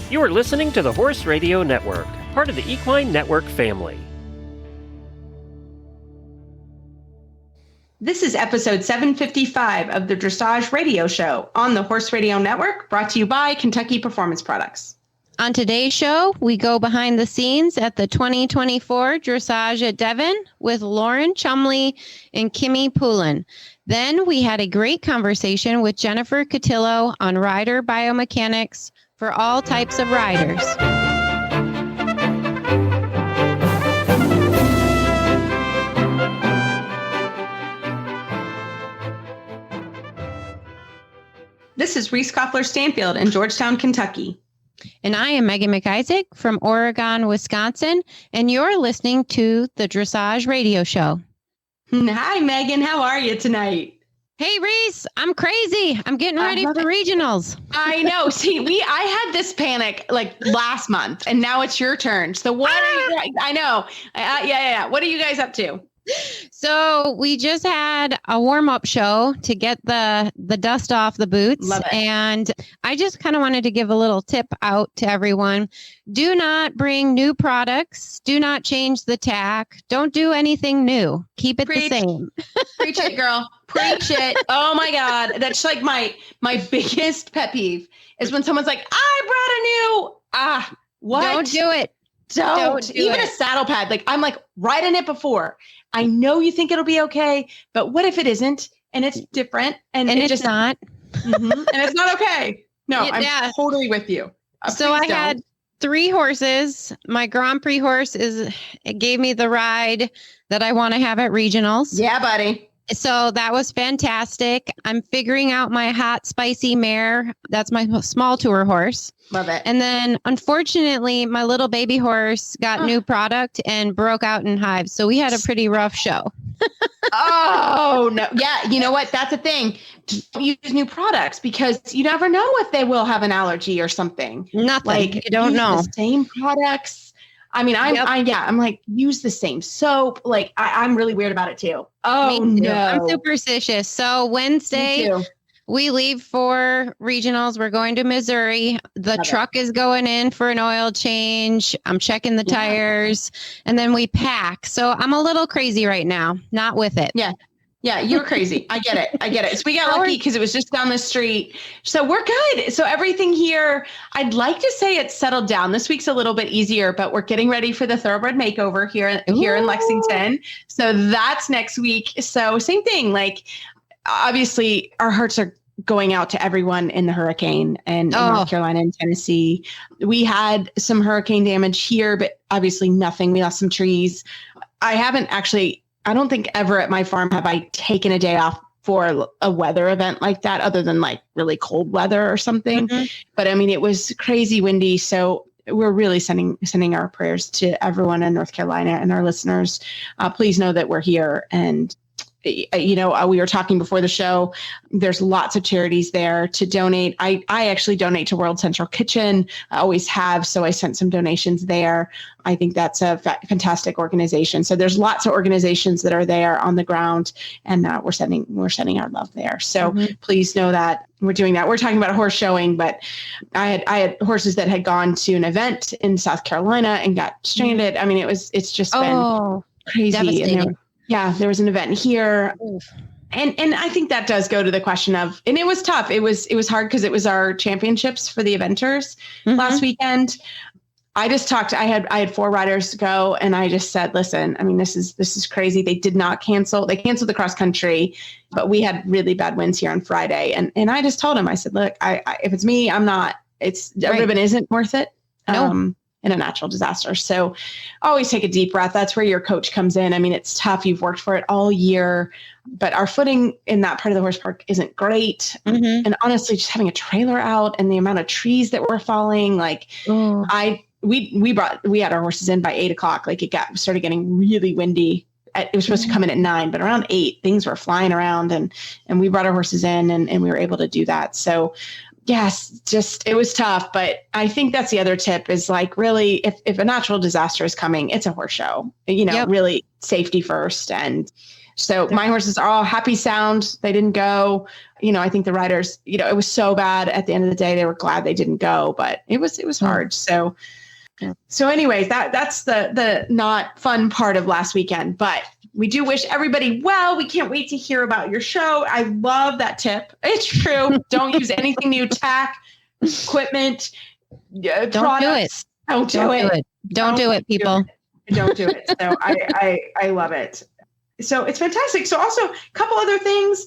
You are listening to the Horse Radio Network, part of the Equine Network family. This is episode 755 of the Dressage Radio Show on the Horse Radio Network, brought to you by Kentucky Performance Products. On today's show, we go behind the scenes at the 2024 Dressage at Devon with Lauren Chumley and Kymmy Pullen. Then we had a great conversation with Jennifer Kotylo on rider biomechanics for all types of riders. This is Reese Koffler-Stanfield in Georgetown, Kentucky. And I am Megan McIsaac from Oregon, Wisconsin, and you're listening to the Dressage Radio Show. Hi, Megan. How are you tonight? Hey, Reese, I'm crazy. I'm getting ready for regionals. I know. See, I had this panic like last month, and now it's your turn. So what are you guys? I know. Yeah. What are you guys up to? So we just had a warm-up show to get the dust off the boots. Love it. And I just kind of wanted to give a little tip out to everyone. Do not bring new products. Do not change the tack. Don't do anything new. Keep it the same. Preach it, girl. Preach it. Oh my God. That's like my biggest pet peeve is when someone's like, I brought a new, what? Don't do it. Don't even a saddle pad. Like I'm like, ride in it before. I know you think it'll be okay, but what if it isn't and it's different and it's just not, and it's not okay. No, I'm totally with you. So I had 3 horses. My Grand Prix horse it gave me the ride that I want to have at regionals. Yeah, buddy. So that was fantastic. I'm figuring out my hot, spicy mare. That's my small tour horse. Love it. And then, unfortunately, my little baby horse got new product and broke out in hives. So we had a pretty rough show. Oh, no. Yeah. You know what? That's the thing. Don't use new products because you never know if they will have an allergy or something. Nothing. Like, you don't know. The same products. I mean, I'm like, use the same soap. Like, I'm really weird about it too. Oh, no. I'm superstitious. So Wednesday, we leave for regionals. We're going to Missouri. The truck is going in for an oil change. I'm checking the tires and then we pack. So I'm a little crazy right now. Not with it. Yeah, you're crazy. I get it. So we got lucky because it was just down the street. So we're good. So everything here, I'd like to say it's settled down. This week's a little bit easier, but we're getting ready for the thoroughbred makeover here in Lexington. So that's next week. So same thing. Like, obviously, our hearts are going out to everyone in the hurricane and in North Carolina and Tennessee. We had some hurricane damage here, but obviously nothing. We lost some trees. I don't think ever at my farm have I taken a day off for a weather event like that, other than like really cold weather or something. Mm-hmm. But I mean, it was crazy windy. So we're really sending our prayers to everyone in North Carolina and our listeners. Please know that we're here. And we were talking before the show, there's lots of charities there to donate. I actually donate to World Central Kitchen. I always have. So I sent some donations there. I think that's a fantastic organization. So there's lots of organizations that are there on the ground and we're sending our love there. So please know that we're doing that. We're talking about a horse showing, but I had horses that had gone to an event in South Carolina and got stranded. I mean, it's just been crazy. Devastating. There was an event here. And I think that does go to the question of, and it was tough. It was hard because it was our championships for the eventers last weekend. I just I had 4 riders go and I just said, listen, I mean, this is crazy. They did not cancel. They canceled the cross country, but we had really bad winds here on Friday. And I just told him, I said, look, if it's me, I'm not, a ribbon isn't worth it. No. In a natural disaster. So always take a deep breath. That's where your coach comes in. I mean, it's tough. You've worked for it all year, but our footing in that part of the horse park isn't great. Mm-hmm. And honestly, just having a trailer out and the amount of trees that were falling, like we had our horses in by 8:00. Like it started getting really windy. It was supposed to come in at 9, but around 8, things were flying around and we brought our horses in and we were able to do that. So yes, it was tough, but I think that's the other tip is like, really, if a natural disaster is coming, it's a horse show, really safety first. And So my horses are all happy sound. They didn't go. I think the riders, it was so bad at the end of the day. They were glad they didn't go, but it was hard. So anyways, that's the not fun part of last weekend, but we do wish everybody well. We can't wait to hear about your show. I love that tip. It's true. Don't use anything new, tack, equipment, products. Don't do it. Don't do it, people. Don't do it. So I love it. So it's fantastic. So also a couple other things.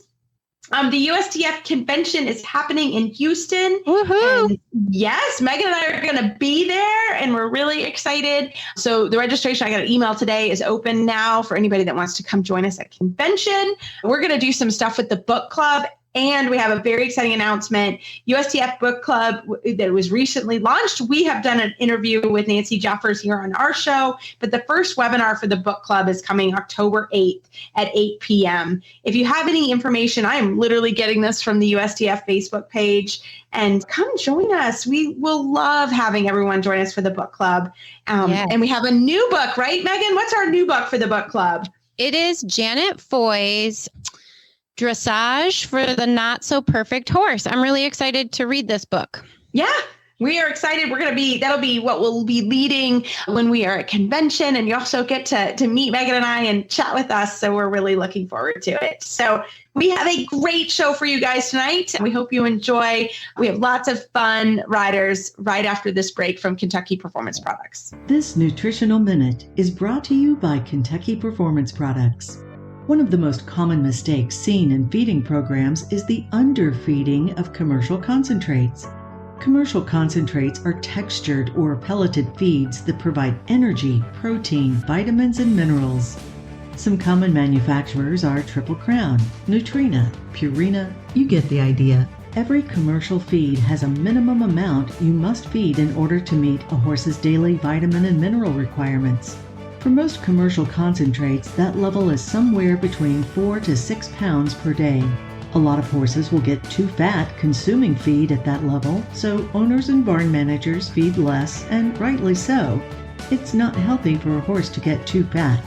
The USDF convention is happening in Houston. Woohoo! And yes, Megan and I are going to be there, and we're really excited. So the registration, I got an email today, is open now for anybody that wants to come join us at convention. We're going to do some stuff with the book club. And we have a very exciting announcement. USDF Book Club that was recently launched. We have done an interview with Nancy Jeffers here on our show, but the first webinar for the book club is coming October 8th at 8 p.m. If you have any information, I am literally getting this from the USDF Facebook page, and come join us. We will love having everyone join us for the book club. And we have a new book, right, Megan? What's our new book for the book club? It is Janet Foy's Dressage for the Not So Perfect Horse. I'm really excited to read this book. Yeah, we are excited. That'll be what we'll be leading when we are at convention. And you also get to meet Megan and I and chat with us. So we're really looking forward to it. So we have a great show for you guys tonight. And we hope you enjoy. We have lots of fun riders right after this break from Kentucky Performance Products. This Nutritional Minute is brought to you by Kentucky Performance Products. One of the most common mistakes seen in feeding programs is the underfeeding of commercial concentrates. Commercial concentrates are textured or pelleted feeds that provide energy, protein, vitamins, and minerals. Some common manufacturers are Triple Crown, Nutrina, Purina. You get the idea. Every commercial feed has a minimum amount you must feed in order to meet a horse's daily vitamin and mineral requirements. For most commercial concentrates, that level is somewhere between 4 to 6 pounds per day. A lot of horses will get too fat consuming feed at that level, so owners and barn managers feed less, and rightly so. It's not healthy for a horse to get too fat.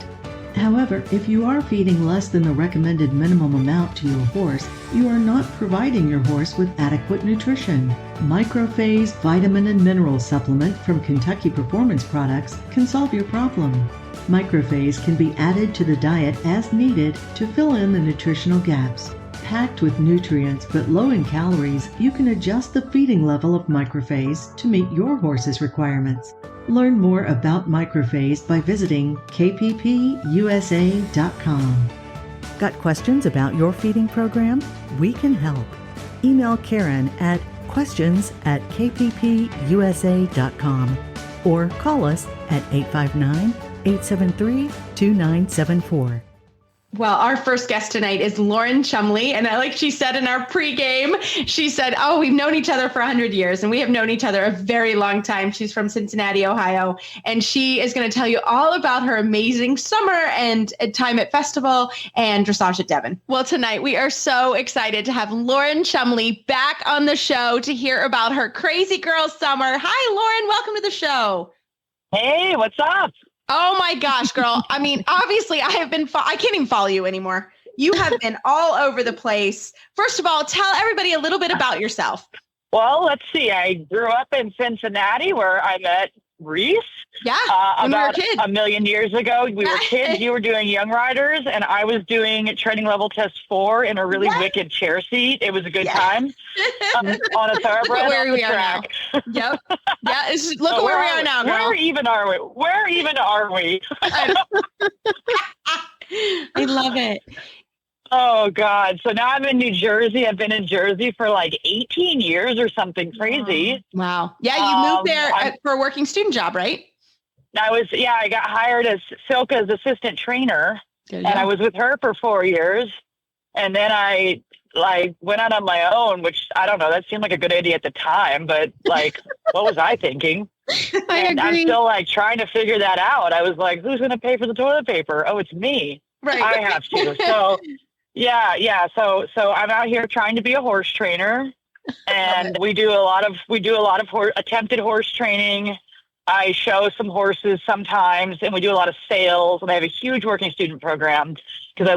However, if you are feeding less than the recommended minimum amount to your horse, you are not providing your horse with adequate nutrition. Microphase Vitamin and Mineral Supplement from Kentucky Performance Products can solve your problem. Microphase can be added to the diet as needed to fill in the nutritional gaps. Packed with nutrients but low in calories, you can adjust the feeding level of Microphase to meet your horse's requirements. Learn more about Microphase by visiting kppusa.com. Got questions about your feeding program? We can help. Email Karen at questions@kppusa.com or call us at 859-873-2974. Well, our first guest tonight is Lauren Chumley. And like she said in our pregame, she said, we've known each other for 100 years, and we have known each other a very long time. She's from Cincinnati, Ohio, and she is going to tell you all about her amazing summer and time at festival and dressage at Devon. Well, tonight we are so excited to have Lauren Chumley back on the show to hear about her crazy girl summer. Hi, Lauren. Welcome to the show. Hey, what's up? Oh my gosh, girl. I mean, obviously I can't even follow you anymore. You have been all over the place. First of all, tell everybody a little bit about yourself. Well, let's see. I grew up in Cincinnati where I met Reese. Yeah, when we were about kids. a million years ago. We were kids. You were doing Young Riders, and I was doing Training Level Test 4 in a really wicked chair seat. It was a good time on a thoroughbred where on the we are track. Now. Yep. Yeah. Look at where we are now, girl. Where even are we? Where even are we? I love it. Oh, God. So now I'm in New Jersey. I've been in Jersey for like 18 years or something crazy. Wow. Yeah, you moved there for a working student job, right? I got hired as Silka's assistant trainer, and I was with her for 4 years. And then I went out on my own, which I don't know, that seemed like a good idea at the time, but what was I thinking? I'm still trying to figure that out. I was like, who's going to pay for the toilet paper? Oh, it's me. Right. I have to. So yeah. So I'm out here trying to be a horse trainer, and we do a lot of attempted horse training. I show some horses sometimes, and we do a lot of sales, and I have a huge working student program. because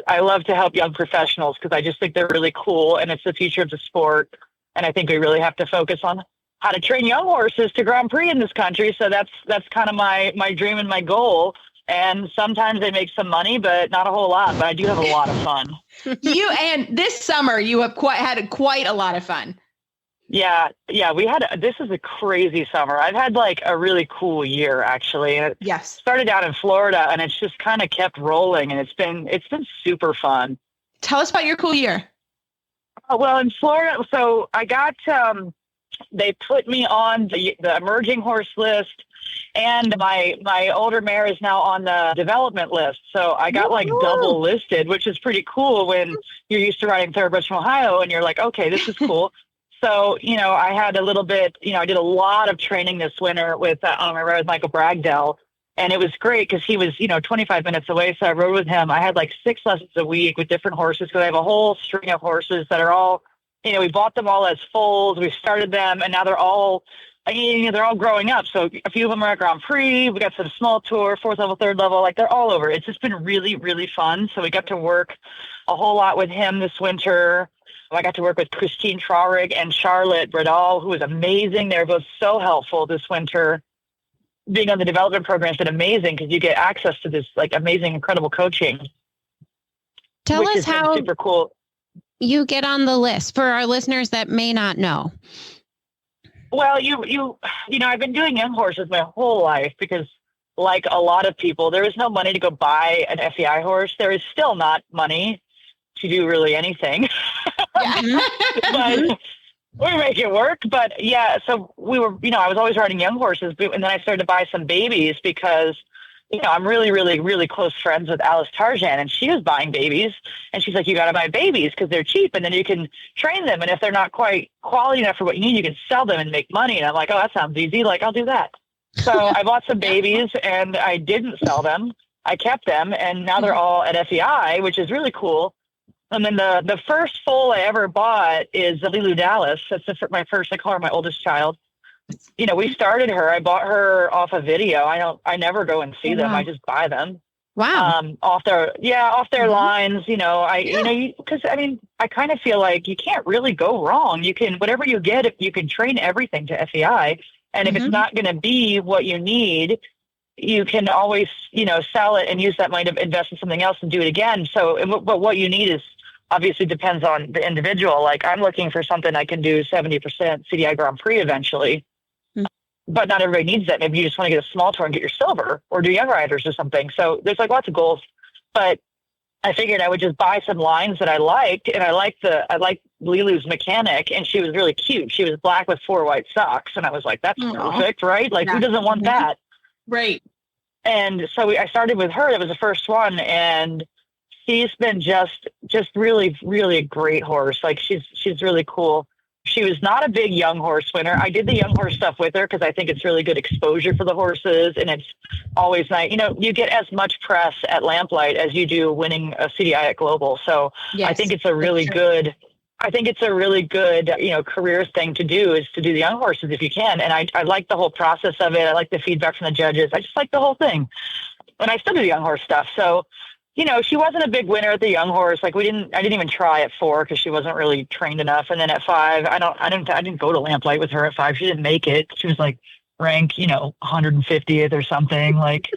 I love to help young professionals because I just think they're really cool and it's the future of the sport. And I think we really have to focus on how to train young horses to Grand Prix in this country. So that's kind of my dream and my goal. And sometimes they make some money, but not a whole lot. But I do have a lot of fun. And this summer you have had quite a lot of fun. Yeah. This is a crazy summer. I've had like a really cool year actually. And it started out in Florida and it's just kind of kept rolling and it's been super fun. Tell us about your cool year. Oh, well, in Florida, so I got, they put me on the emerging horse list and my older mare is now on the development list. So I got like double listed, which is pretty cool when you're used to riding thoroughbreds from Ohio and you're like, okay, this is cool. So, I had a little bit, I did a lot of training this winter with, I rode with Michael Bragdell, and it was great because he was, 25 minutes away. So I rode with him. I had like 6 lessons a week with different horses because I have a whole string of horses that are all, we bought them all as foals. We started them and now they're all growing up. So a few of them are at Grand Prix. We got some small tour, 4th level, 3rd level, like they're all over. It's just been really, really fun. So we got to work a whole lot with him this winter. I got to work with Christine Traurig and Charlotte Bradall, who was amazing. They were both so helpful this winter. Being on the development program has been amazing because you get access to this like amazing, incredible coaching. Tell us how super cool. You get on the list for our listeners that may not know. Well, I've been doing young horses my whole life because like a lot of people, there is no money to go buy an FEI horse. There is still not money to do really anything. But we make it work. But yeah, so we were, I was always riding young horses, and then I started to buy some babies because, I'm really, really, really close friends with Alice Tarjan, and she was buying babies, and she's like, you got to buy babies because they're cheap, and then you can train them, and if they're not quite quality enough for what you need, you can sell them and make money. And I'm like, oh, that sounds easy. Like, I'll do that. So I bought some babies, and I didn't sell them. I kept them, and now they're all at FEI, which is really cool. And then the first foal I ever bought is Lilu Dallas. That's my first, I call her my oldest child. We started her. I bought her off a video. I never go and see them. I just buy them. Wow. Off their lines, because I kind of feel like you can't really go wrong. You can, whatever you get, if you can train everything to FEI. And if it's not going to be what you need, you can always, sell it and use that money to invest in something else and do it again. So, but what you need is obviously depends on the individual. Like I'm looking for something I can do 70% CDI Grand Prix eventually, but not everybody needs that. Maybe you just want to get a small tour and get your silver or do young riders or something. So there's like lots of goals, but I figured I would just buy some lines that I liked. And I liked Lilu's mechanic, and she was really cute. She was black with 4 white socks. And I was like, that's perfect, right? Like who doesn't want that? Right. And so I started with her. That was the first one. And she's been just really, really a great horse. Like she's really cool. She was not a big young horse winner. I did the young horse stuff with her because I think it's really good exposure for the horses. And it's always nice. You get as much press at Lamplight as you do winning a CDI at Global. So yes, I think it's a really good, career thing to do is to do the young horses if you can. And I like the whole process of it. I like the feedback from the judges. I just like the whole thing. And I still do the young horse stuff. So, she wasn't a big winner at the young horse. Like I didn't even try at 4 because she wasn't really trained enough. And then at 5, I didn't go to Lamplight with her at 5. She didn't make it. She was like rank, 150th or something, like,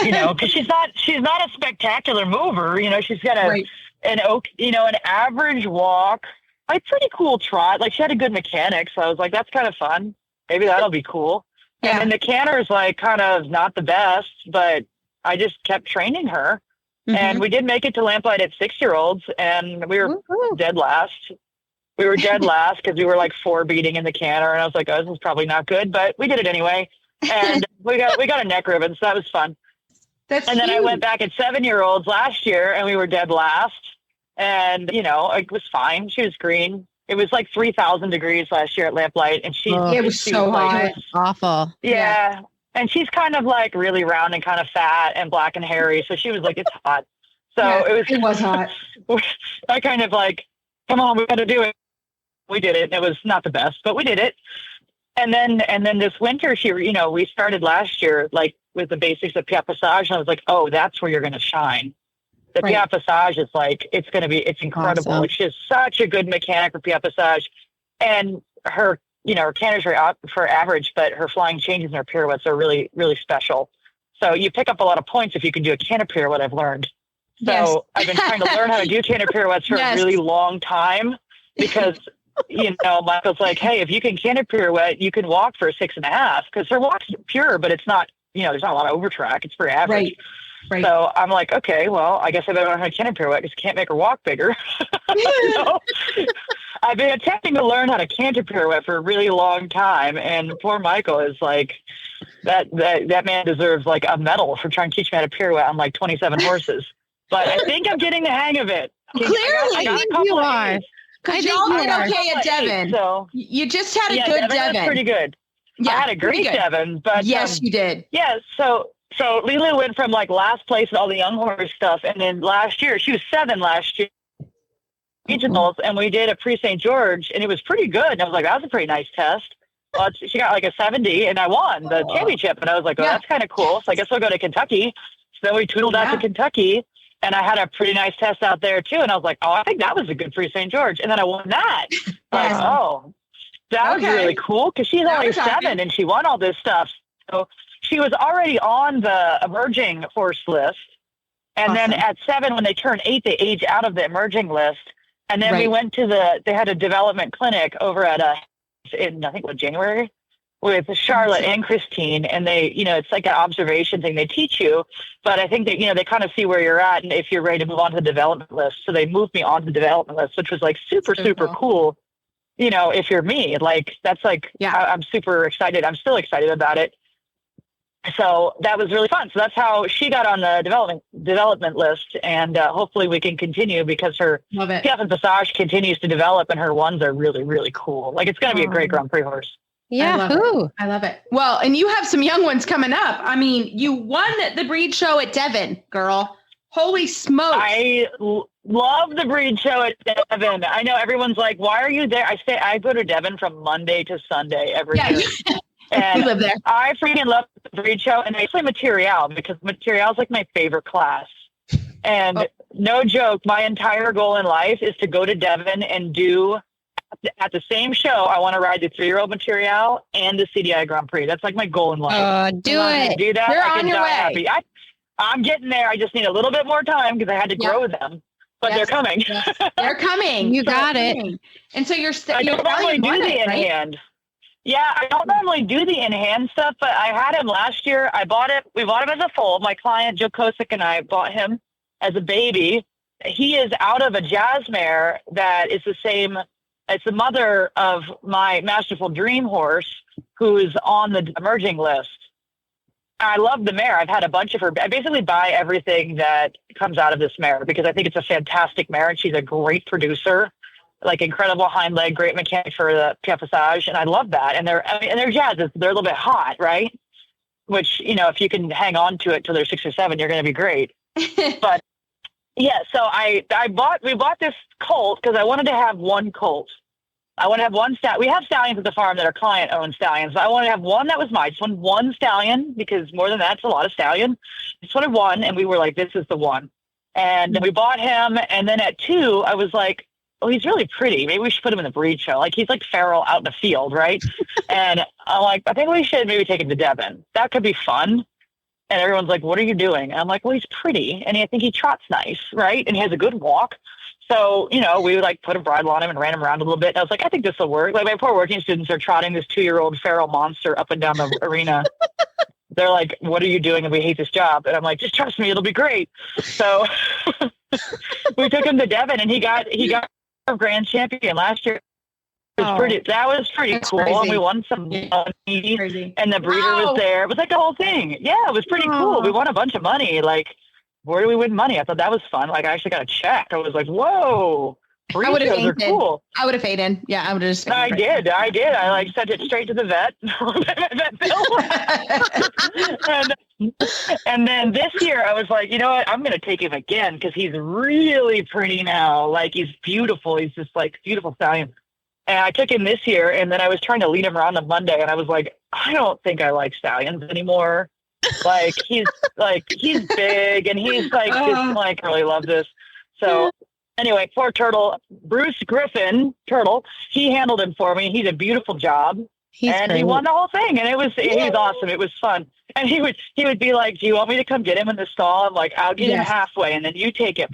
because she's not a spectacular mover. She's got an average walk, like pretty cool trot. Like she had a good mechanic. So I was like, that's kind of fun. Maybe that'll be cool. Yeah. And then the canter's like kind of not the best, but I just kept training her. And we did make it to Lamplight at 6-year-olds, and we were dead last. We were dead last because we were like 4 beating in the canter, and I was like, oh, this is probably not good, but we did it anyway. And we got a neck ribbon, so that was fun. Then I went back at 7-year-olds last year, and we were dead last. And, it was fine. She was green. It was like 3,000 degrees last year at Lamplight, and it was so hot. It was awful. Yeah. And she's kind of like really round and kind of fat and black and hairy. So she was like, it's hot. So it was hot. I kind of like, come on, we got to do it. We did it. It was not the best, but we did it. And then this winter, we started last year, like with the basics of Pied Passage. And I was like, oh, that's where you're going to shine. The Piaffe Passage is like, it's incredible. Awesome. Like, she has such a good mechanic for Piaffe Passage, and her canters are for average, but her flying changes and her pirouettes are really, really special. So you pick up a lot of points if you can do a canter pirouette, I've learned. So I've been trying to learn how to do canter pirouettes for a really long time because, Michael's like, hey, if you can canter pirouette, you can walk for a 6.5, because her walk's pure, but it's not, there's not a lot of overtrack. It's pretty average. Right. So I'm like, okay, well, I guess I better learn how to canter pirouette because I can't make her walk bigger. So I've been attempting to learn how to canter pirouette for a really long time. And poor Michael is like, that man deserves like a medal for trying to teach me how to pirouette on like 27 horses. But I think I'm getting the hang of it. Clearly, I think you are. Because y'all did okay at Devon. So you just had a good Devon. Was pretty good. Yeah, I had a great Devon. But yes, you did. Yeah, so Lila went from like last place in all the young horse stuff, and then last year she was 7 last year regionals, and we did a prix St. George, and it was pretty good. And I was like, that was a pretty nice test. Well, she got like a 70, and I won the championship, and I was like, oh, that's kind of cool. So I guess we'll go to Kentucky. So then we tootled out to Kentucky, and I had a pretty nice test out there too. And I was like, oh, I think that was a good prix St. George, and then I won that. Like, oh, that was really cool because she's only 7, and she won all this stuff. So she was already on the emerging horse list. And then at 7, when they turn 8, they age out of the emerging list. And then we went to they had a development clinic over at in I think January with Charlotte and Christine. And they, it's like an observation thing they teach you. But I think that, they kind of see where you're at and if you're ready to move on to the development list. So they moved me on to the development list, which was like super cool. If you're me, like, that's like, I'm super excited. I'm still excited about it. So that was really fun. So that's how she got on the development list. And hopefully we can continue because her Piaffe Passage continues to develop and her ones are really, really cool. Like, it's going to be a great Grand Prix horse. Yeah. I love it. Well, and you have some young ones coming up. I mean, you won the breed show at Devon, girl. Holy smokes. I love the breed show at Devon. I know everyone's like, why are you there? I go to Devon from Monday to Sunday every year. And you live there. I freaking love the breed show, and actually Material, because Material is like my favorite class. And no joke, my entire goal in life is to go to Devon and do at the same show. I want to ride the 3-year-old Material and the CDI Grand Prix. That's like my goal in life. Do it. Do that. You're on your way. Happy. I'm getting there. I just need a little bit more time because I had to grow them. But they're coming. They're coming. You got it. And so you're I don't normally do the in-hand. Yeah, I don't normally do the in-hand stuff, but I had him last year. We bought him as a foal. My client, Joe Kosick, and I bought him as a baby. He is out of a jazz mare that is the same. It's the mother of my Masterful Dream horse, who is on the emerging list. I love the mare. I've had a bunch of her. I basically buy everything that comes out of this mare because I think it's a fantastic mare, and she's a great producer. Like, incredible hind leg, great mechanic for the Piaffe Passage, and I love that. And they're jazzes. They're a little bit hot, right? Which, if you can hang on to it till they're 6 or 7, you're going to be great. But yeah, so we bought this colt because I wanted to have one colt. I want to have one stallion. We have stallions at the farm that are client-owned stallions, but I want to have one that was mine. I just wanted one stallion because more than that's a lot of stallion. I just wanted one, and we were like, this is the one. And we bought him, and then at 2, I was like, oh, he's really pretty. Maybe we should put him in the breed show. Like, he's like feral out in the field, right? And I'm like, I think we should maybe take him to Devon. That could be fun. And everyone's like, what are you doing? And I'm like, well, he's pretty. And I think he trots nice, right? And he has a good walk. So, we would like put a bridle on him and ran him around a little bit. And I was like, I think this will work. Like, my poor working students are trotting this 2-year-old feral monster up and down the arena. They're like, what are you doing? And we hate this job. And I'm like, just trust me, it'll be great. So we took him to Devon, and he got our grand champion last year. That was pretty cool. Crazy. And we won some money, and the breeder was there. It was like the whole thing. Yeah, it was pretty cool. We won a bunch of money. Like, where do we win money? I thought that was fun. Like, I actually got a check. I was like, whoa. Breed shows are cool. I would have paid. Yeah, I would have just. I did. I like sent it straight to the vet. and then this year I was like, you know what? I'm going to take him again because he's really pretty now. Like, he's beautiful. He's just like beautiful stallion. And I took him this year, and then I was trying to lead him around on Monday, and I was like, I don't think I like stallions anymore. Like he's big and he's like, just like really love this. So anyway, poor Turtle, Bruce Griffin, Turtle, he handled him for me. He did a beautiful job. He won the whole thing. And he was awesome. It was fun. And he would be like, do you want me to come get him in the stall? I'm like, I'll get him halfway and then you take him.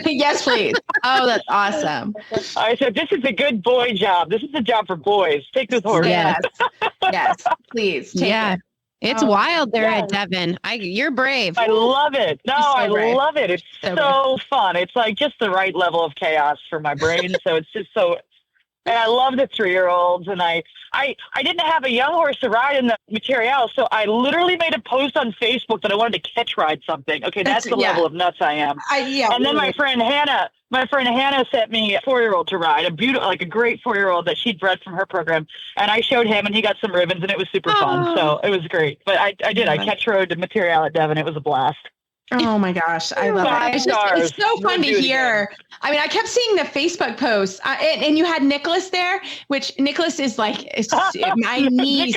Yes, please. Oh, that's awesome. I said, this is a good boy job. This is a job for boys. Take this horse. Yes. Yes, please. Take it. It's wild there at Devon. You're brave. I love it. No, I love it. It's so fun. It's like just the right level of chaos for my brain. So it's just so, and I love the 3-year-olds. And I didn't have a young horse to ride in the material. So I literally made a post on Facebook that I wanted to catch ride something. Okay. That's the level of nuts I am. And then my friend Hannah sent me a 4-year-old to ride, a great 4-year-old that she'd bred from her program. And I showed him and he got some ribbons and it was super fun. So it was great. But I catch rode the material at Devon. It was a blast. Oh my gosh. I love it. It's so fun to hear. I mean, I kept seeing the Facebook posts and you had Nicholas there, which Nicholas is like, my niece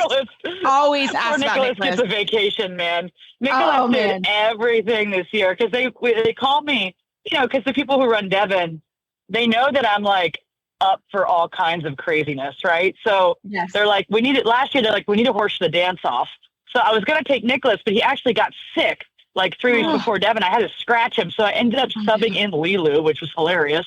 always asks about Nicholas. Gets a vacation, man. Nicholas did everything this year because they called me, because the people who run Devon, they know that I'm like up for all kinds of craziness, right? So they're like, last year, they're like, we need a horse to the dance off. So I was going to take Nicholas, but he actually got sick like 3 weeks before Devon. I had to scratch him. So I ended up subbing in Lilu, which was hilarious.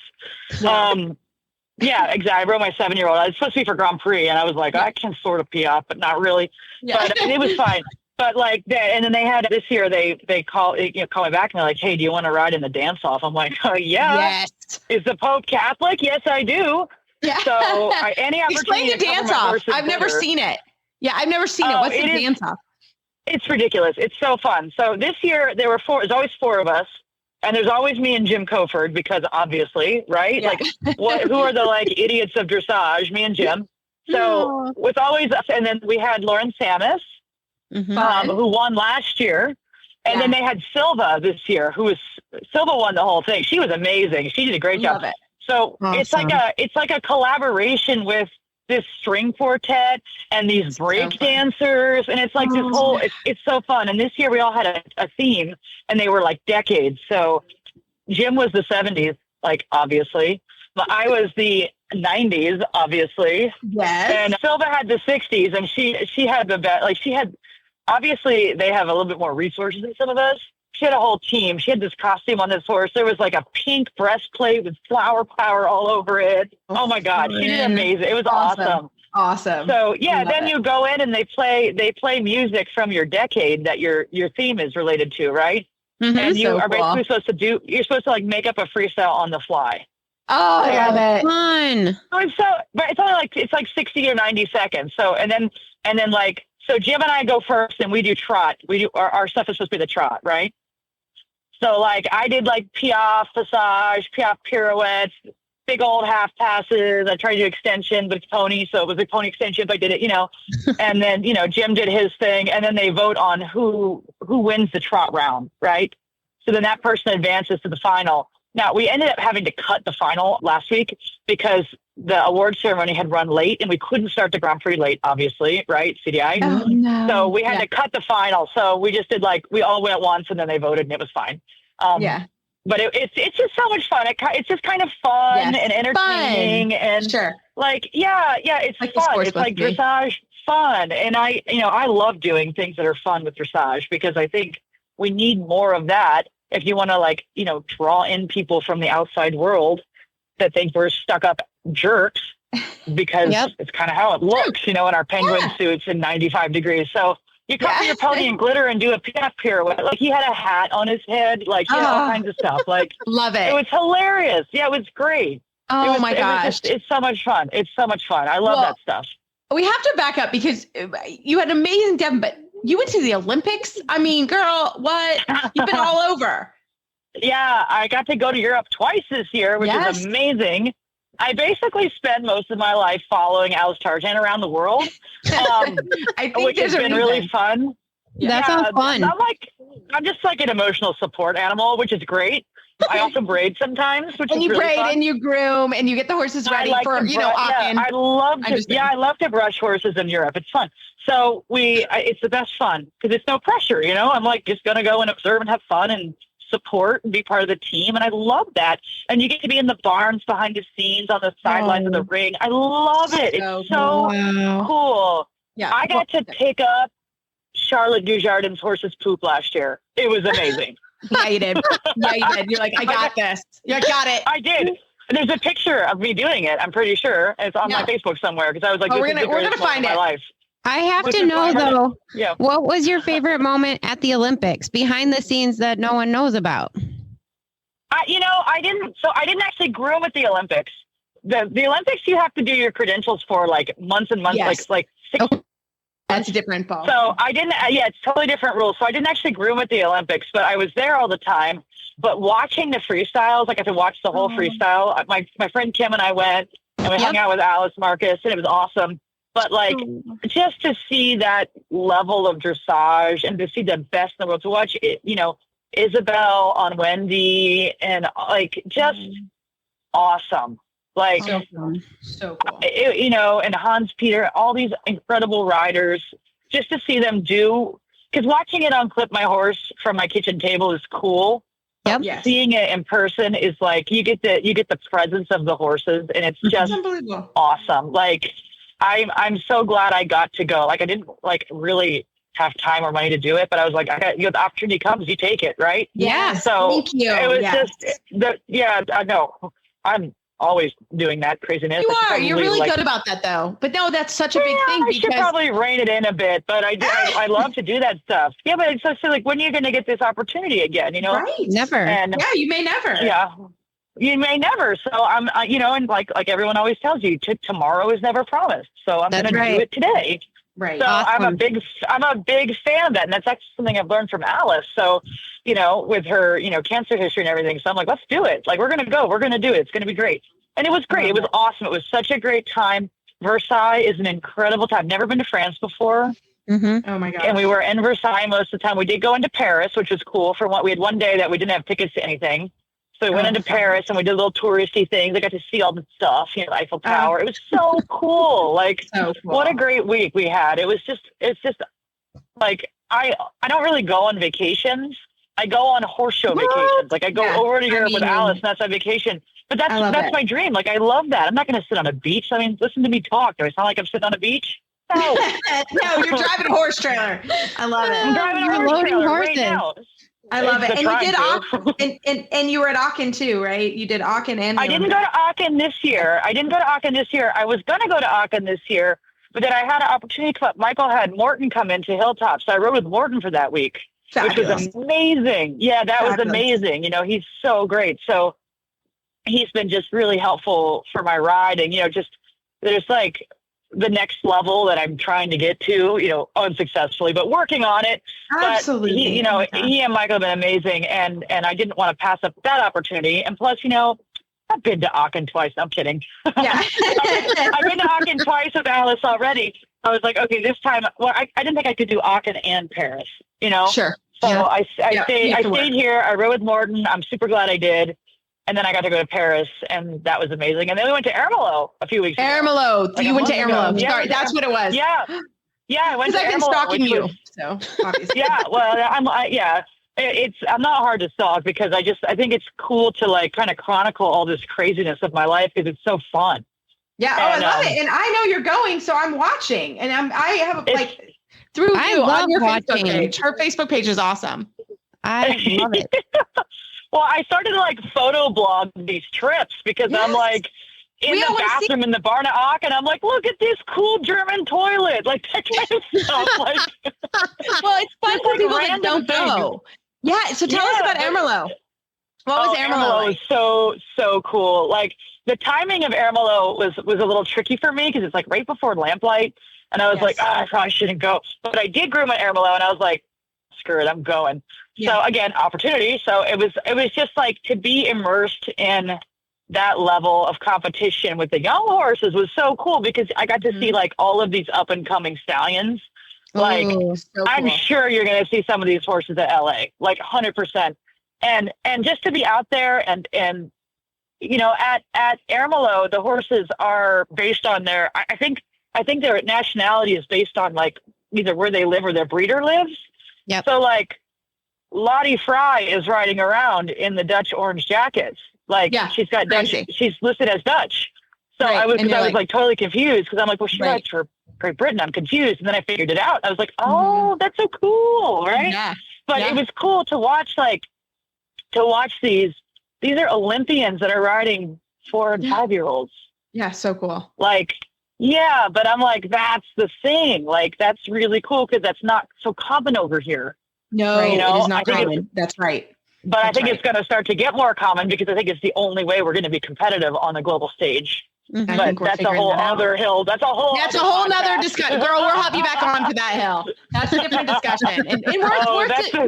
Yeah, exactly. I rode my 7-year-old. I was supposed to be for Grand Prix. And I was like, I can sort of pee off, but not really. Yeah. But it was fine. But like that, and then they had this year. They call me back and they're like, "Hey, do you want to ride in the dance off?" I'm like, "Oh yeah." Yes. Is the Pope Catholic? Yes, I do. Yeah. So any opportunity. Explain the dance off. I've never seen it. Yeah, I've never seen it. What's the dance off? It's ridiculous. It's so fun. So this year there were 4. There's always 4 of us, and there's always me and Jim Coford because obviously, right? Yeah. Like, who are the like idiots of dressage? Me and Jim. So with always us, and then we had Lauren Samus. Who won last year. And then they had Silva this year, Silva won the whole thing. She was amazing. She did a great job. It. So it's like a collaboration with this string quartet and these break dancers. And it's like this whole, it's so fun. And this year we all had a theme and they were like decades. So Jim was the 70s, like obviously, but I was the 90s, obviously. Yes. And Silva had the 60s and she had the best, like she had, obviously, they have a little bit more resources than some of us. She had a whole team. She had this costume on this horse. There was like a pink breastplate with flower power all over it. Oh my God. She did amazing. It was awesome. Awesome. So yeah, then you go in and they play music from your decade that your theme is related to, right? Mm-hmm. And you are basically you're supposed to like make up a freestyle on the fly. Oh, I love it. Fun. But it's only like 60 or 90 seconds. So, and then like, so Jim and I go first and we do trot. We do our stuff is supposed to be the trot, right? So like I did like Piaffe passage, Piaffe pirouettes, big old half passes. I tried to do extension, but it's pony. So it was a pony extension. But I did it, and then, Jim did his thing and then they vote on who wins the trot round. Right. So then that person advances to the final. Now we ended up having to cut the final last week because the award ceremony had run late and we couldn't start the Grand Prix late, obviously, right? CDI. Oh, no. So we had to cut the final. So we just did we all went once and then they voted and it was fine. But it's just so much fun. It's just kind of fun and entertaining and it's like fun. It's like dressage fun. And I love doing things that are fun with dressage because I think we need more of that if you want to draw in people from the outside world that think we're stuck up jerks because it's kind of how it looks, in our penguin suits in 95 degrees. So you cover your pony in glitter and do a Piaffe pirouette. Like he had a hat on his head, all kinds of stuff. Like love it. It was hilarious. Yeah, it was great. Oh my gosh. It's so much fun. It's so much fun. I love that stuff. We have to back up because you had amazing Devon, but you went to the Olympics. I mean, girl, what? You've been all over. Yeah, I got to go to Europe twice this year, which is amazing. I basically spend most of my life following Alice Tarjan around the world, which has been really fun. That sounds fun. I'm just like an emotional support animal, which is great. I also braid sometimes, which and is you really braid fun. and you groom and you get the horses ready for, Aachen. Yeah, I love to brush horses in Europe. It's fun. So it's the best fun because it's no pressure, I'm like just going to go and observe and have fun and support and be part of the team. And I love that. And you get to be in the barns behind the scenes on the sidelines of the ring. I love it. It's so cool. Yeah. I got to pick up Charlotte Dujardin's horse's poop last year. It was amazing. Yeah, you did. You're like, I got this. You got it. I did. And there's a picture of me doing it. I'm pretty sure it's on my Facebook somewhere because I was like, we're gonna find it. My life. I have to know though. Yeah. What was your favorite moment at the Olympics behind the scenes that no one knows about? I didn't actually groom at the Olympics. The Olympics you have to do your credentials for like months and months, like 6 months. That's a different ball. So I didn't, it's totally different rules. So I didn't actually groom at the Olympics, but I was there all the time. But watching the freestyles, I got to watch the whole freestyle. My friend Kim and I went and we hung out with Alice Marcus and it was awesome. But just to see that level of dressage and to see the best in the world, to watch it, Isabel on Wendy and just awesome. So cool. And Hans Peter, all these incredible riders, just to see them because watching it on Clip My Horse from my kitchen table is cool. Yep. Yes. Seeing it in person is like, you get the presence of the horses and it's just awesome. I'm so glad I got to go. I didn't really have time or money to do it, but I was like, the opportunity comes, you take it, right? Yeah. So thank you. It was I know. I'm always doing that craziness. You are. You're really good about that, though. But no, that's such a big thing. I should probably rein it in a bit, but I love to do that stuff. Yeah, but it's just when are you going to get this opportunity again? Right. Never. And you may never. Yeah. You may never. So I'm, and like everyone always tells you, tomorrow is never promised. So I'm going to do it today. Right. So awesome. I'm a big fan of that. And that's actually something I've learned from Alice. So, with her, cancer history and everything. So I'm like, let's do it. We're going to go, we're going to do it. It's going to be great. And it was great. It was awesome. It was such a great time. Versailles is an incredible time. Never been to France before. Mm-hmm. Oh my God. And we were in Versailles most of the time. We did go into Paris, which was cool we had one day that we didn't have tickets to anything. So we went into Paris and we did little touristy things. I got to see all the stuff, the Eiffel Tower. It was so cool. So cool. What a great week we had. It's just I don't really go on vacations. I go on horse show vacations. I go over to Europe with Alice and that's my vacation. But that's my dream. I love that. I'm not going to sit on a beach. I mean, listen to me talk. Do I sound like I'm sitting on a beach? No. No, you're driving a horse trailer. I love it. I'm driving a horse trailer right now. I love it. And you did Aachen, and you were at Aachen too, right? You did Aachen and I didn't go to Aachen this year. I was going to go to Aachen this year, but then I had an opportunity to come up. Michael had Morton come into Hilltop, so I rode with Morton for that week, which was amazing. Yeah, that was amazing. He's so great. So he's been just really helpful for my ride, and there's the next level that I'm trying to get to, unsuccessfully, but working on it. Absolutely. But he and Michael have been amazing, and I didn't want to pass up that opportunity. And plus, I've been to Aachen twice. I'm kidding. Yeah. I've been to Aachen twice with Alice already. I was like, okay, this time, I didn't think I could do Aachen and Paris, Sure. So I stayed here. I rode with Morton. I'm super glad I did. And then I got to go to Paris, and that was amazing. And then we went to Ermelo a few weeks ago. Ermelo. You went to Ermelo. Yeah, sorry, that's what it was. Yeah. Yeah, I went to Ermelo. I've been stalking you, so obviously. Yeah, well, I'm not hard to stalk because I think it's cool to kind of chronicle all this craziness of my life because it's so fun. Yeah, I love it. And I know you're going, so I'm watching. And I have through you on your Facebook page. Her Facebook page is awesome. I love it. Well, I started to photo blog these trips because I'm in the bathroom in the barn at Aachen. I'm like, look at this cool German toilet. That kind of stuff. Well, it's fun for people that don't go. Yeah. So tell us about Ermelo. What was Ermelo? Ermelo was so cool. The timing of Ermelo was a little tricky for me because it's right before lamplight. And I was I probably shouldn't go. But I did groom at Ermelo and I was like, screw it, I'm going. Yeah. So again, opportunity. So it was just to be immersed in that level of competition with the young horses was so cool because I got to see all of these up and coming stallions. So cool. I'm sure you're going to see some of these horses at LA, 100%. And just to be out there and you know, at Ermelo, the horses are based on their, I think their nationality is based on like either where they live or their breeder lives. Yep. So like Lottie Fry is riding around in the Dutch orange jackets. Like she's got Dutch, she's listed as Dutch. So I was like totally confused because I'm like, well, she rides for Great Britain. I'm confused. And then I figured it out. I was like, oh, that's so cool. Right. Yeah. But it was cool to watch, these are Olympians that are riding 4 and 5-year-olds. Yeah. So cool. Like, yeah, but I'm like, that's the thing. Like, that's really cool because that's not so common over here. No, you know, it is not common. That's right. But I think it's going to start to get more common because I think it's the only way we're going to be competitive on the global stage. Mm-hmm. But that's a whole other hill. That's a whole nother discussion. Girl, we'll have you back on for that hill. That's a different discussion. And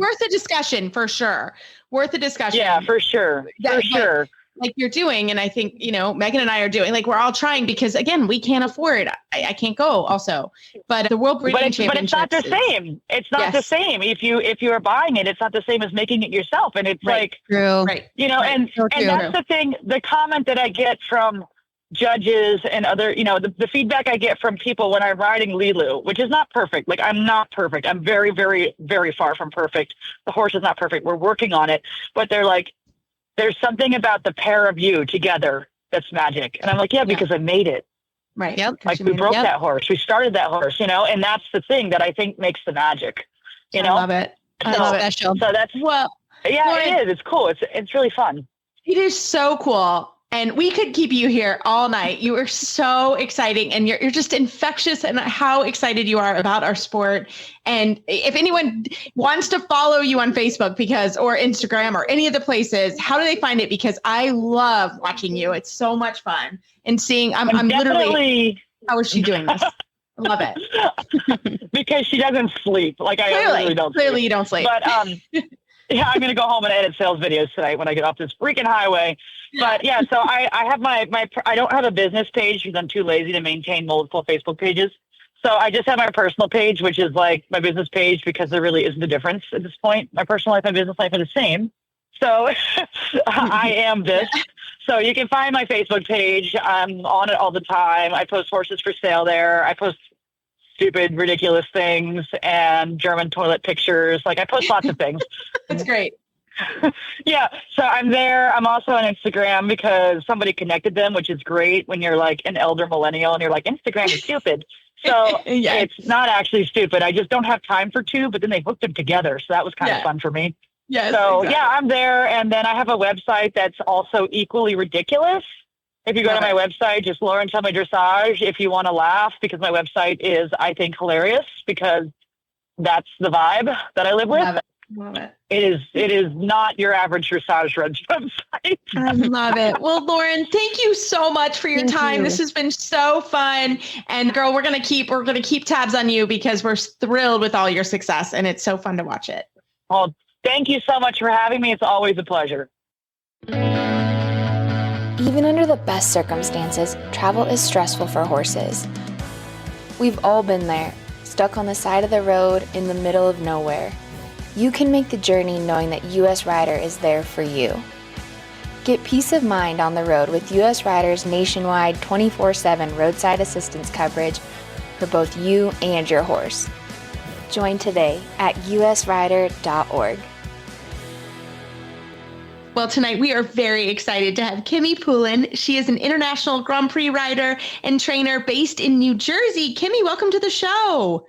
worth the discussion for sure. Worth the discussion. Yeah, for sure. Sure. Like you're doing, and I think, you know, Megan and I are doing, like we're all trying because again, we can't afford. I can't go also. But the World Breeding Championships. But it's not the same. It's not the same. If you are buying it, it's not the same as making it yourself. And it's like, true. Right. You know, and that's the thing, the comment that I get from judges and other, you know, the feedback I get from people when I'm riding Lilu, which is not perfect. Like I'm not perfect. I'm very, very, very far from perfect. The horse is not perfect. We're working on it. But they're like, there's something about the pair of you together that's magic. And I'm like, because I made it. Right. Yep. Like we broke that horse. We started that horse, you know, and that's the thing that I think makes the magic, you know? I love it. I love it. Special. So that's, Lauren, it is. It's cool. It's really fun. It is so cool. And we could keep you here all night. You are so exciting and you're just infectious and how excited you are about our sport. And if anyone wants to follow you on Facebook or Instagram or any of the places, how do they find it? Because I love watching you. It's so much fun and seeing, I'm literally, how is she doing this? I love it. Because she doesn't sleep. Like I don't Clearly sleep. You don't sleep. But yeah, I'm going to go home and edit sales videos tonight when I get off this freaking highway. But yeah, so I have my I don't have a business page because I'm too lazy to maintain multiple Facebook pages. So I just have my personal page, which is like my business page because there really isn't a difference at this point. My personal life and business life are the same. So I am this. So you can find my Facebook page. I'm on it all the time. I post horses for sale there. I post stupid, ridiculous things and German toilet pictures. Like I post lots of things. That's great. Yeah. So I'm there. I'm also on Instagram because somebody connected them, which is great when you're like an elder millennial and you're like, Instagram is stupid. So It's not actually stupid. I just don't have time for two, but then they hooked them together. So that was kind of fun for me. Yes, so exactly. I'm there. And then I have a website that's also equally ridiculous. If you go to my website, just Lauren Chumley Dressage, if you want to laugh, because my website is, I think, hilarious because that's the vibe that I live with. Love it. It is not your average dressage website. I love it. Well, Lauren, thank you so much for your time. This has been so fun. And girl, we're gonna keep tabs on you because we're thrilled with all your success and it's so fun to watch it. Well, thank you so much for having me. It's always a pleasure. Even under the best circumstances, travel is stressful for horses. We've all been there, stuck on the side of the road in the middle of nowhere. You can make the journey knowing that US Rider is there for you. Get peace of mind on the road with US Rider's nationwide 24/7 roadside assistance coverage for both you and your horse. Join today at usrider.org. Well, tonight we are very excited to have Kymmy Pullen. She is an international Grand Prix rider and trainer based in New Jersey. Kimmy, welcome to the show.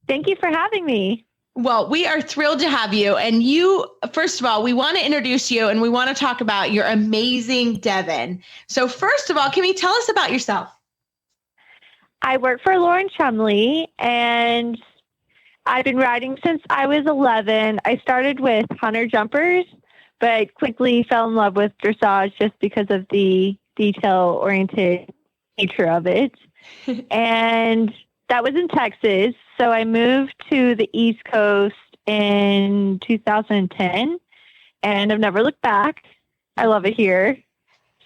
Thank you for having me. Well, we are thrilled to have you. And you, first of all, we want to introduce you and we want to talk about your amazing Devon. So first of all, Kimmy, tell us about yourself. I work for Lauren Chumley and I've been riding since I was 11. I started with hunter jumpers, but I quickly fell in love with dressage just because of the detail-oriented nature of it. And that was in Texas. So I moved to the East Coast in 2010 and I've never looked back. I love it here.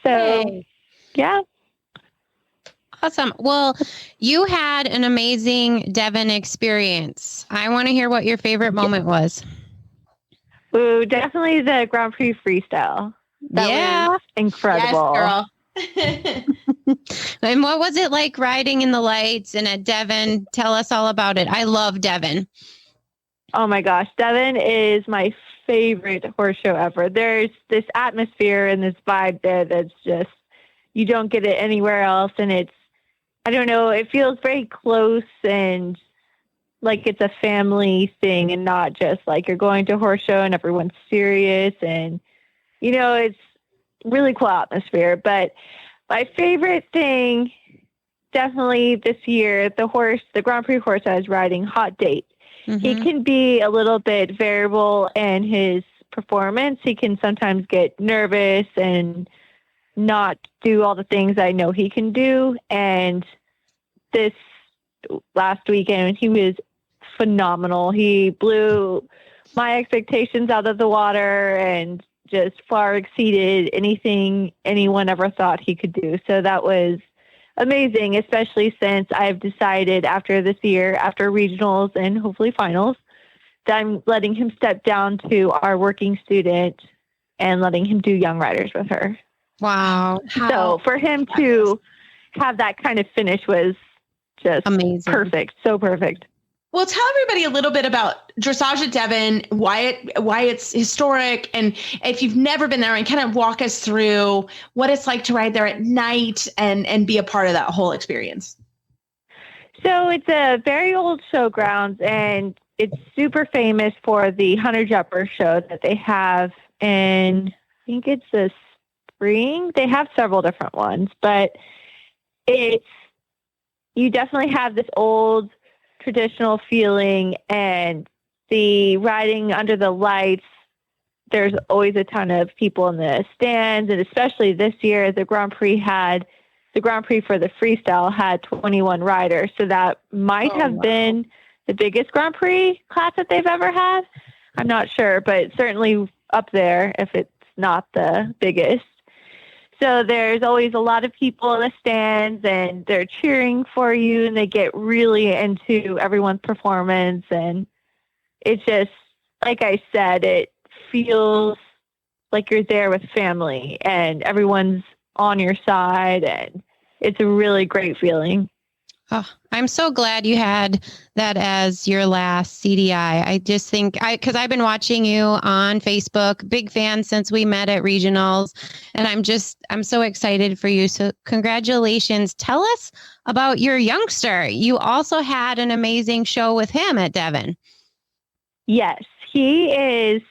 So, yeah. Awesome. Well, you had an amazing Devon experience. I want to hear what your favorite moment was. Ooh, definitely the Grand Prix freestyle. That was incredible. Yes, girl. And what was it like riding in the lights and at Devon? Tell us all about it. I love Devon. Oh my gosh, Devon is my favorite horse show ever. There's this atmosphere and this vibe there that's just, you don't get it anywhere else. And it's, I don't know, it feels very close and like it's a family thing and not just like you're going to a horse show and everyone's serious. And, you know, it's really cool atmosphere. But my favorite thing, definitely this year, the Grand Prix horse I was riding, Hot Date. Mm-hmm. He can be a little bit variable in his performance. He can sometimes get nervous and not do all the things I know he can do. And this last weekend, he was phenomenal. He blew my expectations out of the water and just far exceeded anything anyone ever thought he could do. So that was amazing, especially since I've decided after this year, after regionals and hopefully finals, that I'm letting him step down to our working student and letting him do young riders with her. Wow. So for him to have that kind of finish was just amazing. Perfect. So perfect. Well, tell everybody a little bit about Dressage at Devon, why it's historic, and if you've never been there, and kind of walk us through what it's like to ride there at night and be a part of that whole experience. So it's a very old showgrounds, and it's super famous for the Hunter Jumper show that they have in, I think it's the spring. They have several different ones, but you definitely have this old traditional feeling, and the riding under the lights, there's always a ton of people in the stands, and especially this year the Grand Prix for the freestyle had 21 riders, so that might have been the biggest Grand Prix class that they've ever had. I'm not sure, but certainly up there if it's not the biggest. So there's always a lot of people in the stands, and they're cheering for you, and they get really into everyone's performance. And it's just, like I said, it feels like you're there with family and everyone's on your side, and it's a really great feeling. Oh, I'm so glad you had that as your last CDI. I just think because I've been watching you on Facebook, big fan since we met at regionals, and I'm so excited for you. So congratulations. Tell us about your youngster. You also had an amazing show with him at Devon. Yes, he is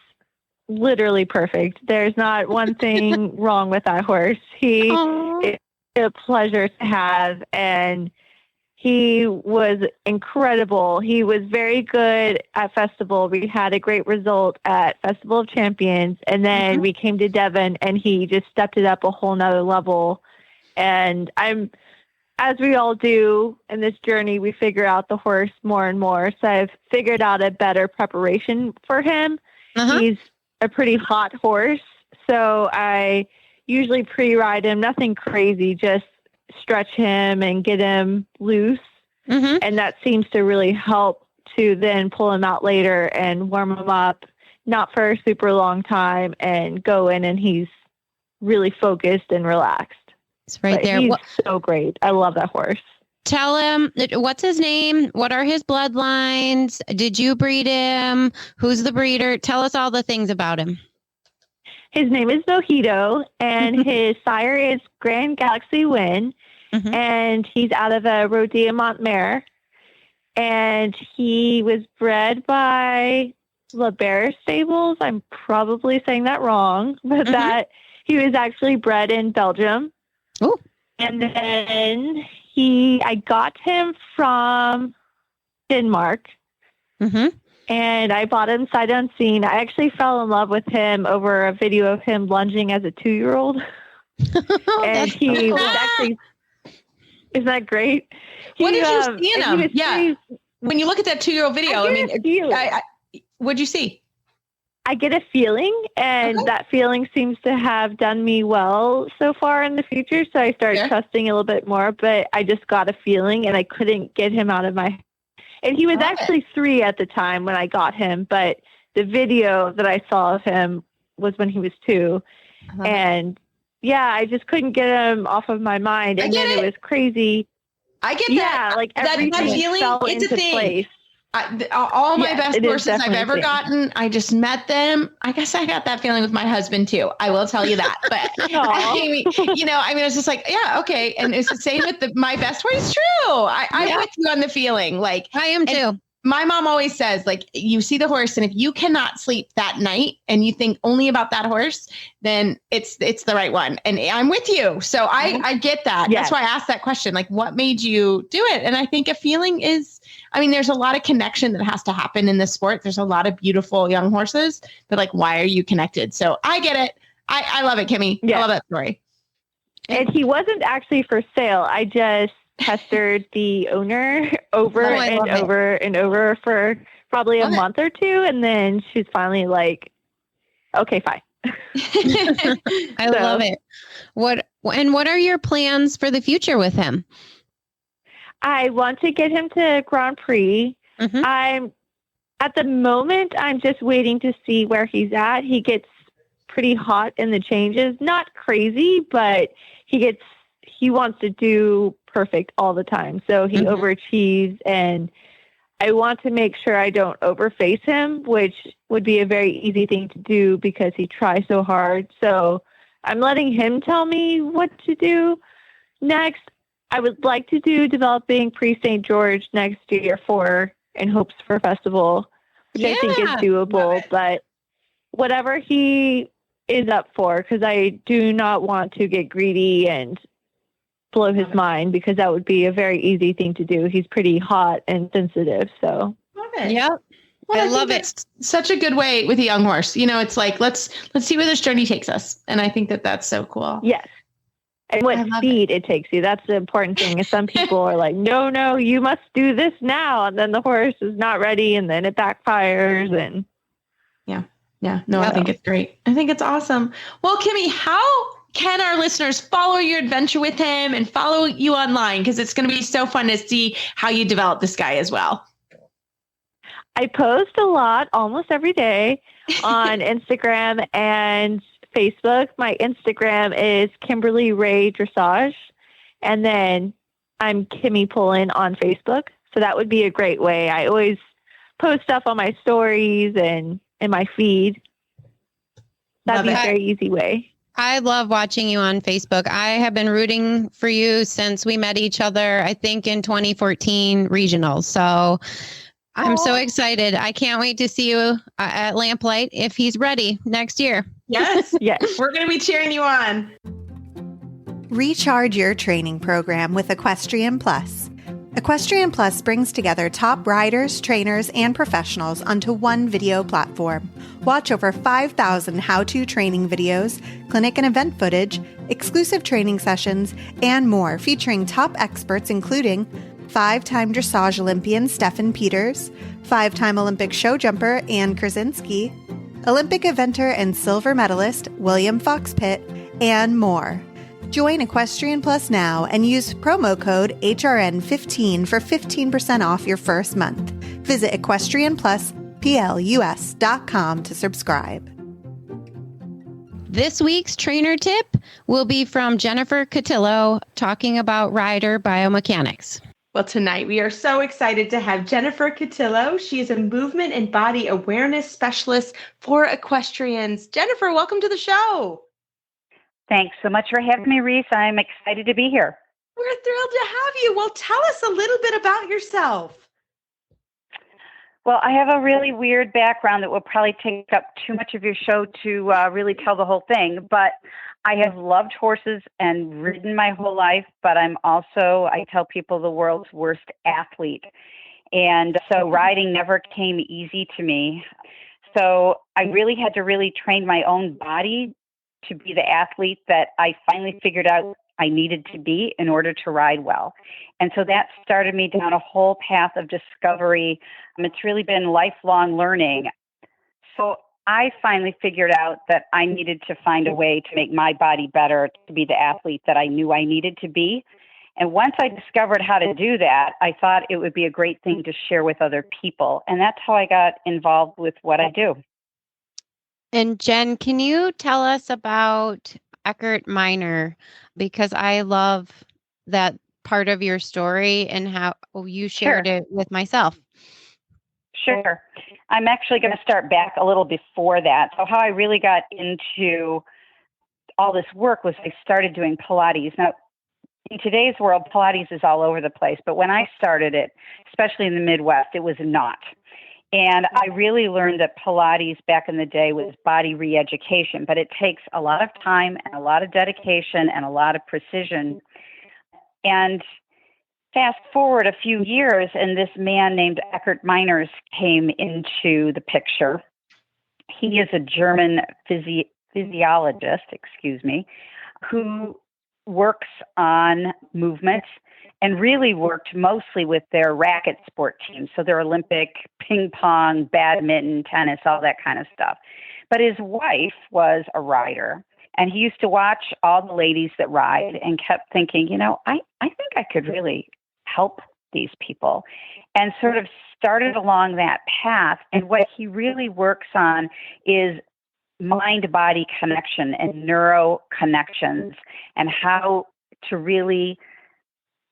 literally perfect. There's not one thing wrong with that horse. He is a pleasure to have, and he was incredible. He was very good at Festival. We had a great result at Festival of Champions. And then we came to Devon, and he just stepped it up a whole nother level. And as we all do in this journey, we figure out the horse more and more. So I've figured out a better preparation for him. He's a pretty hot horse. So I usually pre-ride him, nothing crazy, just stretch him and get him loose. And that seems to really help to then pull him out later and warm him up, not for a super long time, and go in and he's really focused and relaxed. It's right but there. He's so great. I love that horse. Tell him, what's his name? What are his bloodlines? Did you breed him? Who's the breeder? Tell us all the things about him. His name is Mojito, and his sire is Grand Galaxy Win. And he's out of a Rodea Montmare, and he was bred by LeBear Stables. I'm probably saying that wrong, but that he was actually bred in Belgium. Oh, and then I got him from Denmark, and I bought him sight unseen. I actually fell in love with him over a video of him lunging as a 2-year-old, and he was actually. Isn't that great? What did you see in him? Yeah. When you look at that 2-year-old video, what'd you see? I get a feeling, and that feeling seems to have done me well so far in the future. So I started trusting a little bit more, but I just got a feeling, and I couldn't get him out of my. And he was actually 3 at the time when I got him, but the video that I saw of him was when he was 2. And I just couldn't get him off of my mind. And then it was crazy. I get that. Yeah, like everything that feeling, fell it's into a thing. place. All my best horses I've ever a thing. gotten, I just met them. I guess I got that feeling with my husband too. I will tell you that. But it's just like, yeah, okay. And it's the same with my best horse. It's true. I'm with you on the feeling. Like I am too. My mom always says, like, you see the horse, and if you cannot sleep that night and you think only about that horse, then it's the right one. And I'm with you. So I get that. Yes. That's why I asked that question. Like, what made you do it? And I think a feeling is, there's a lot of connection that has to happen in this sport. There's a lot of beautiful young horses, but like, why are you connected? So I get it. I love it, Kimmy. Yeah. I love that story. And he wasn't actually for sale. I just pestered the owner over and over for probably a month or 2. And then she's finally like, okay, fine. I love it. What are your plans for the future with him? I want to get him to Grand Prix. Mm-hmm. At the moment, I'm just waiting to see where he's at. He gets pretty hot in the changes, not crazy, but he wants to do perfect all the time. So he overachieves, and I want to make sure I don't overface him, which would be a very easy thing to do because he tries so hard. So I'm letting him tell me what to do next. I would like to do developing Prix St. George next year in hopes for festival, which I think is doable, but whatever he is up for, because I do not want to get greedy and blow his mind, because that would be a very easy thing to do. He's pretty hot and sensitive. So love it. Yep. Well, I love it. Such a good way with a young horse. It's like, let's see where this journey takes us. And I think that's so cool. Yes. And what speed it takes you. That's the important thing. Is some people are like, no, you must do this now. And then the horse is not ready, and then it backfires. And I think it's great. I think it's awesome. Well, Kimmy, how can our listeners follow your adventure with him and follow you online? Because it's going to be so fun to see how you develop this guy as well. I post a lot, almost every day, on Instagram and Facebook. My Instagram is Kimberly Ray Dressage. And then I'm Kymmy Pullen on Facebook. So that would be a great way. I always post stuff on my stories and in my feed. That'd be a very easy way. I love watching you on Facebook. I have been rooting for you since we met each other, I think in 2014 regionals. So I'm so excited. I can't wait to see you at Lamplight if he's ready next year. Yes. Yes. We're going to be cheering you on. Recharge your training program with Equestrian Plus. Equestrian Plus brings together top riders, trainers, and professionals onto one video platform. Watch over 5,000 how-to training videos, clinic and event footage, exclusive training sessions, and more featuring top experts including 5-time dressage Olympian Stefan Peters, 5-time Olympic show jumper Ann Krasinski, Olympic eventer and silver medalist William Fox Pitt, and more. Join Equestrian Plus now and use promo code HRN15 for 15% off your first month. Visit EquestrianPlusPLUS.com to subscribe. This week's trainer tip will be from Jennifer Kotylo talking about rider biomechanics. Well, tonight we are so excited to have Jennifer Kotylo. She is a movement and body awareness specialist for equestrians. Jennifer, welcome to the show. Thanks so much for having me, Reese. I'm excited to be here. We're thrilled to have you. Well, tell us a little bit about yourself. Well, I have a really weird background that will probably take up too much of your show to really tell the whole thing. But I have loved horses and ridden my whole life, but I'm also, I tell people, the world's worst athlete. And so riding never came easy to me. So I really had to really train my own body to be the athlete that I finally figured out I needed to be in order to ride well. And so that started me down a whole path of discovery. It's really been lifelong learning. So I finally figured out that I needed to find a way to make my body better, to be the athlete that I knew I needed to be. And once I discovered how to do that, I thought it would be a great thing to share with other people. And that's how I got involved with what I do. And Jen, can you tell us about Eckert Miner? Because I love that part of your story and how you shared it with myself. Sure. I'm actually going to start back a little before that. So how I really got into all this work was I started doing Pilates. Now, in today's world, Pilates is all over the place. But when I started it, especially in the Midwest, it was not. And I really learned that Pilates back in the day was body re-education, but it takes a lot of time and a lot of dedication and a lot of precision. And fast forward a few years, and this man named Eckert Miner came into the picture. He is a German physiologist, who works on movement and really worked mostly with their racket sport teams. So their Olympic, ping pong, badminton, tennis, all that kind of stuff. But his wife was a rider. And he used to watch all the ladies that ride and kept thinking, I think I could really help these people, and sort of started along that path. And what he really works on is mind-body connection and neuro connections, and how to really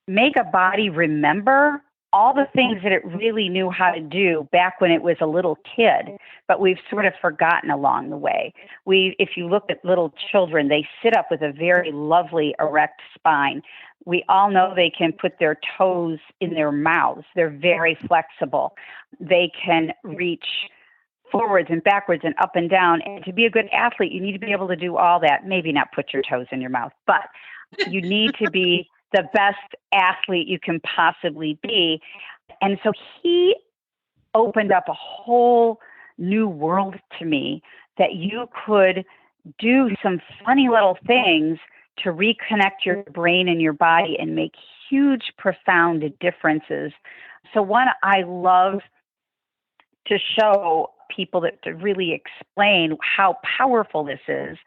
make a body remember all the things that it really knew how to do back when it was a little kid, but we've sort of forgotten along the way. If you look at little children, they sit up with a very lovely erect spine. We all know they can put their toes in their mouths. They're very flexible. They can reach forwards and backwards and up and down. And to be a good athlete, you need to be able to do all that. Maybe not put your toes in your mouth, but you need to be the best athlete you can possibly be. And so he opened up a whole new world to me, that you could do some funny little things to reconnect your brain and your body and make huge, profound differences. So one, I love to show people that to really explain how powerful this is.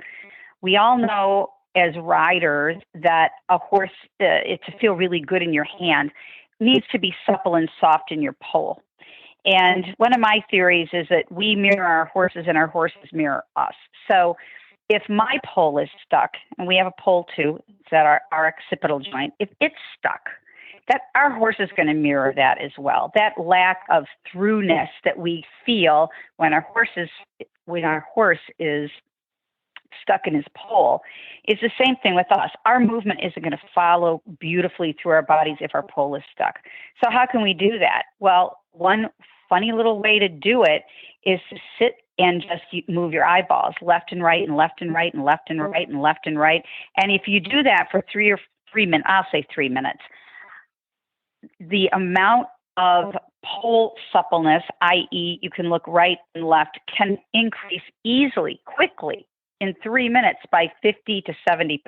We all know as riders that a horse, to feel really good in your hand, needs to be supple and soft in your pole. And one of my theories is that we mirror our horses and our horses mirror us. So if my pole is stuck, and we have a pole too, it's at our occipital joint, if it's stuck, that our horse is going to mirror that as well. That lack of throughness that we feel when our horse is stuck in his pole is the same thing with us. Our movement isn't going to follow beautifully through our bodies if our pole is stuck. So how can we do that? Well, one funny little way to do it is to sit and just move your eyeballs left and right and left and right and left and right and left and right. And if you do that for 3 minutes, I'll say 3 minutes, the amount of pole suppleness, i.e. you can look right and left, can increase easily, quickly, in 3 minutes by 50 to 70%.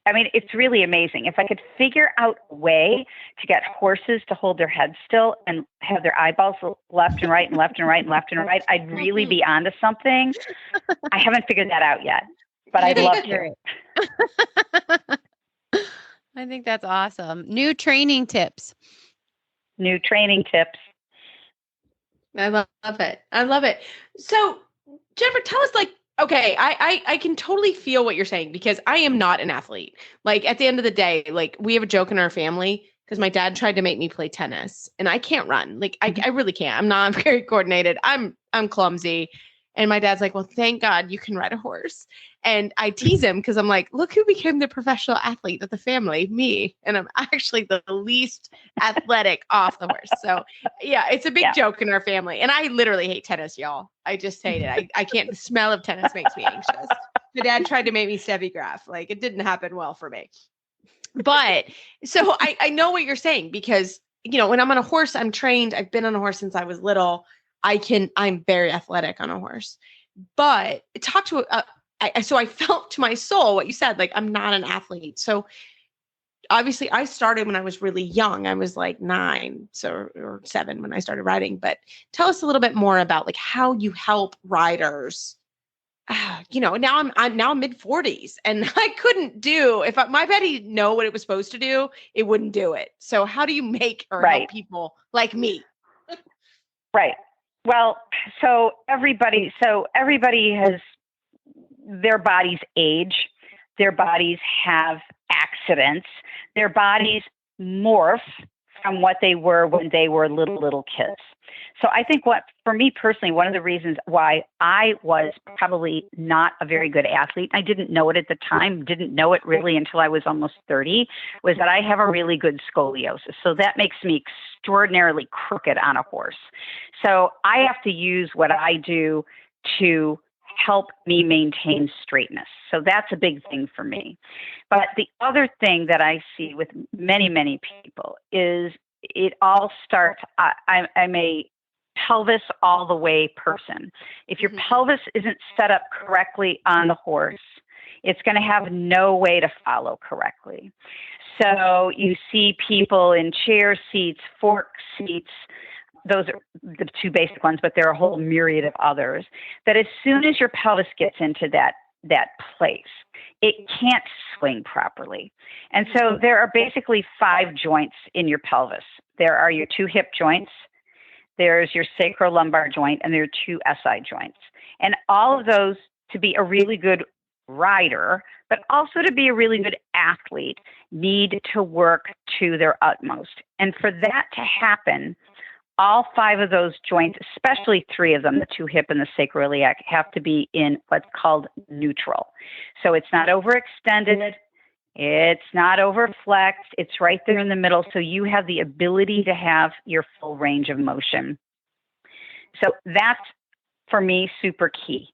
I mean, it's really amazing. If I could figure out a way to get horses to hold their heads still and have their eyeballs left and right and left and right and left and right, I'd really be onto something. I haven't figured that out yet, but I'd love to. I think that's awesome. New training tips. I love it. I love it. So, Jennifer, tell us, okay, I can totally feel what you're saying, because I am not an athlete. At the end of the day, we have a joke in our family because my dad tried to make me play tennis and I can't run. I really can't. I'm not very coordinated. I'm clumsy. And my dad's like, well, thank God you can ride a horse. And I tease him because I'm like, look who became the professional athlete of the family, me. And I'm actually the least athletic off the horse. So yeah, it's a big joke in our family. And I literally hate tennis, y'all. I just hate it. I can't, the smell of tennis makes me anxious. My dad tried to make me steffi graph. It didn't happen well for me. But so I know what you're saying, because, when I'm on a horse, I'm trained. I've been on a horse since I was little. I'm very athletic on a horse, but so I felt to my soul what you said, I'm not an athlete. So obviously I started when I was really young. I was 9, or 7 when I started riding, but tell us a little bit more about how you help riders now I'm mid 40s and I couldn't do, if my body know what it was supposed to do, it wouldn't do it. So how do you make or help people like me? Right. Well, so everybody has, their bodies age, their bodies have accidents, their bodies morph from what they were when they were little kids. So I think for me personally, one of the reasons why I was probably not a very good athlete, I didn't know it at the time, didn't know it really until I was almost 30, was that I have a really good scoliosis. So that makes me extraordinarily crooked on a horse. So I have to use what I do to help me maintain straightness. So that's a big thing for me. But the other thing that I see with many, many people is it all starts, I'm a pelvis all the way person. If your pelvis isn't set up correctly on the horse, it's going to have no way to follow correctly. So you see people in chair seats, fork seats. Those are the two basic ones, but there are a whole myriad of others, that as soon as your pelvis gets into that place, it can't swing properly. And so there are basically 5 joints in your pelvis. There are your 2 hip joints, there's your sacrolumbar joint, and there are 2 SI joints. And all of those, to be a really good rider, but also to be a really good athlete, need to work to their utmost. And for that to happen, all 5 of those joints, especially 3 of them, the 2 hip and the sacroiliac, have to be in what's called neutral. So it's not overextended, it's not overflexed, it's right there in the middle. So you have the ability to have your full range of motion. So that's, for me, super key.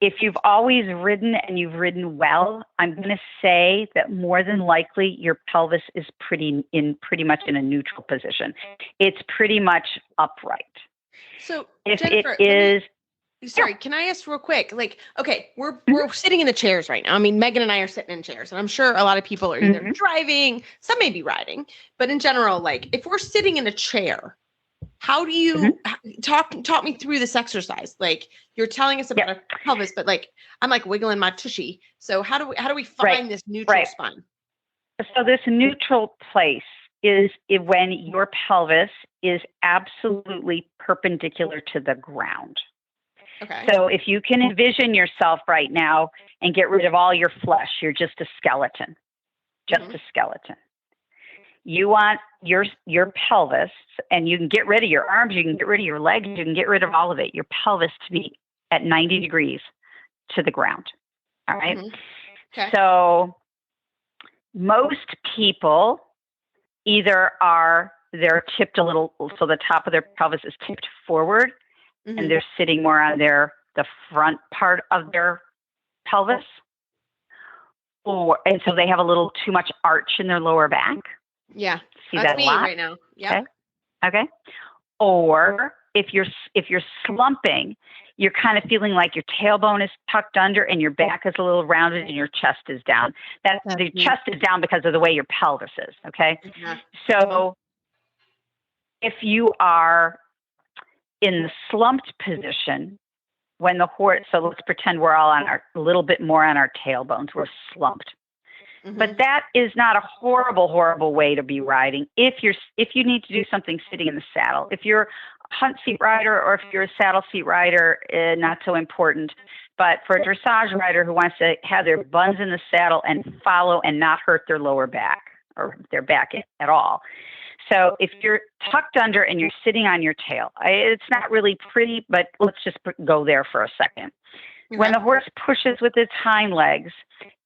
If you've always ridden and you've ridden well, I'm going to say that more than likely your pelvis is pretty much in a neutral position. It's pretty much upright. So if Jennifer, it is, sorry, can I ask real quick? Like, okay, we're sitting in the chairs right now. I mean, Megan and I are sitting in chairs, and I'm sure a lot of people are either driving, some may be riding, but in general, like if we're sitting in a chair, how do you talk me through this exercise? Like you're telling us about a pelvis, but like I'm like wiggling my tushy. So how do we find this neutral spine? So this neutral place is when your pelvis is absolutely perpendicular to the ground. Okay. So if you can envision yourself right now and get rid of all your flesh, you're just a skeleton, a skeleton. You want your pelvis, and you can get rid of your arms, you can get rid of your legs, you can get rid of all of it, your pelvis to be at 90 degrees to the ground. All right. Okay. So most people they're tipped a little, so the top of their pelvis is tipped forward, and they're sitting more on the front part of their pelvis, and so they have a little too much arch in their lower back. Yeah, see that's that me a lot? Right now. Yeah. Okay. Or if you're slumping, you're kind of feeling like your tailbone is tucked under and your back is a little rounded and your chest is down. The chest is down because of the way your pelvis is. Okay. So if you are in the slumped position, when the horse, so let's pretend we're all a little bit more on our tailbones, we're slumped. But that is not a horrible, horrible way to be riding. If you need to do something sitting in the saddle, if you're a hunt seat rider or if you're a saddle seat rider, not so important. But for a dressage rider who wants to have their buns in the saddle and follow and not hurt their lower back or their back at all. So if you're tucked under and you're sitting on your tail, it's not really pretty, but let's just go there for a second. When the horse pushes with its hind legs,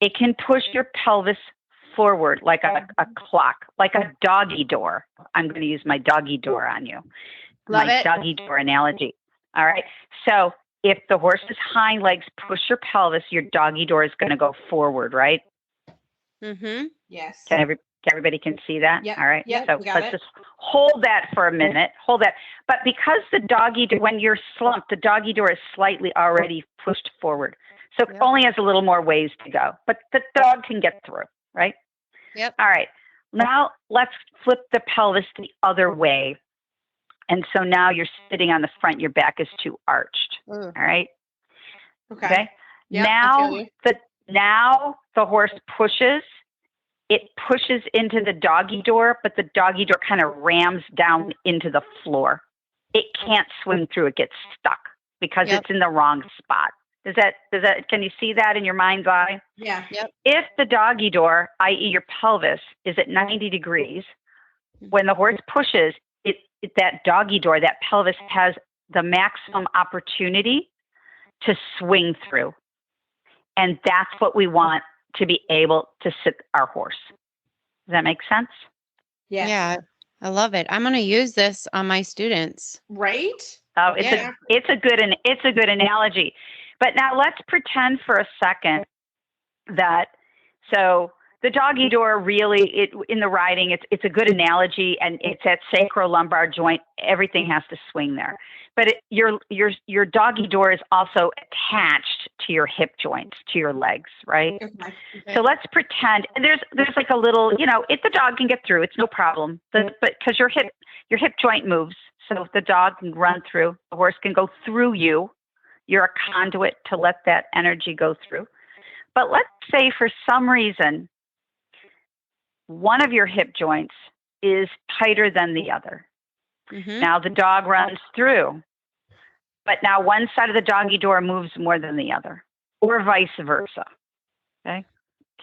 it can push your pelvis forward like a clock, like a doggy door. I'm going to use my doggy door on you. Doggy door analogy. All right. So if the horse's hind legs push your pelvis, your doggy door is going to go forward, right? Yes. Everybody can see that? Yep. All right. Yep, So let's just hold that for a minute. Hold that. But because when you're slumped, the doggy door is slightly already pushed forward. So it only has a little more ways to go. But the dog can get through, right? Yep. All right. Now let's flip the pelvis the other way. And so now you're sitting on the front, your back is too arched. All right. Okay. Yep, Now the horse pushes. It pushes into the doggy door, but the doggy door kind of rams down into the floor. It can't swing through. It gets stuck because it's in the wrong spot. Can you see that in your mind's eye? Yeah. Yep. If the doggy door, i.e. your pelvis, is at 90 degrees, when the horse pushes, that doggy door, that pelvis has the maximum opportunity to swing through. And that's what we want to be able to sit our horse. Does that make sense? Yes. Yeah. I love it. I'm going to use this on my students. Right? Oh, it's a good analogy. But now let's pretend for a second that, so the doggy door really, in the riding, it's a good analogy, and it's that sacrolumbar joint. Everything has to swing there. But your doggy door is also attached to your hip joints, to your legs, right? Okay. So let's pretend there's like a little, if the dog can get through, it's no problem. But because your hip joint moves, so the dog can run through, the horse can go through you. You're a conduit to let that energy go through. But let's say for some reason, one of your hip joints is tighter than the other. Mm-hmm. Now the dog runs through, but now one side of the doggy door moves more than the other, or vice versa. Okay.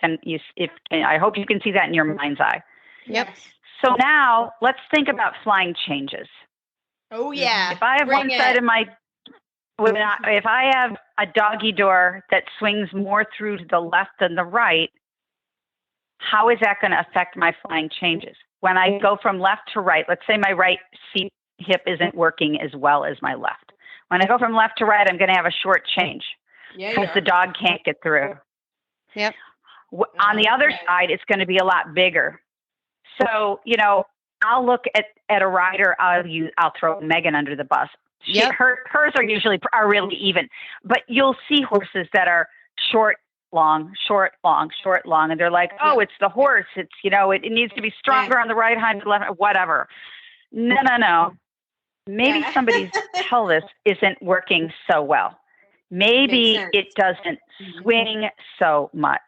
I hope you can see that in your mind's eye. Yep. So now let's think about flying changes. Oh yeah. If I have if I have a doggy door that swings more through to the left than the right, how is that going to affect my flying changes? When I go from left to right, let's say my right seat hip isn't working as well as my left. When I go from left to right, I'm going to have a short change because the dog can't get through. Yep. On the other side, it's going to be a lot bigger. So, I'll look at a rider. I'll throw Megan under the bus. Hers are really even, but you'll see horses that are short, long, short, long, short, long. And they're like, oh, it's the horse. It's, it needs to be stronger on the right hind, left, whatever. No. Maybe somebody's pelvis isn't working so well. Maybe it doesn't swing so much.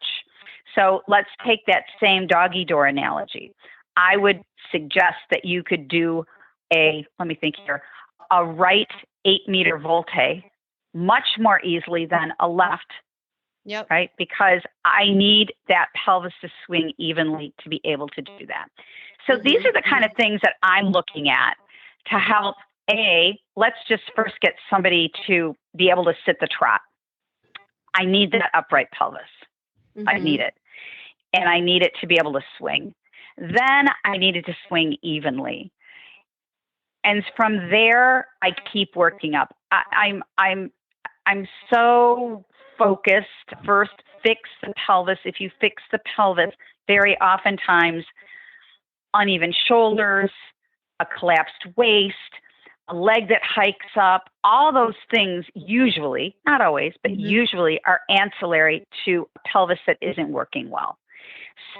So let's take that same doggy door analogy. I would suggest that you could do a right 8-meter volte much more easily than a left. Yep. Right? Because I need that pelvis to swing evenly to be able to do that. So these are the kind of things that I'm looking at to help. Let's just first get somebody to be able to sit the trot. I need that upright pelvis. Mm-hmm. I need it. And I need it to be able to swing. Then I need it to swing evenly. And from there, I keep working up. I'm so focused. First, fix the pelvis. If you fix the pelvis, very oftentimes uneven shoulders, a collapsed waist, a leg that hikes up, all those things usually, not always, but usually are ancillary to a pelvis that isn't working well.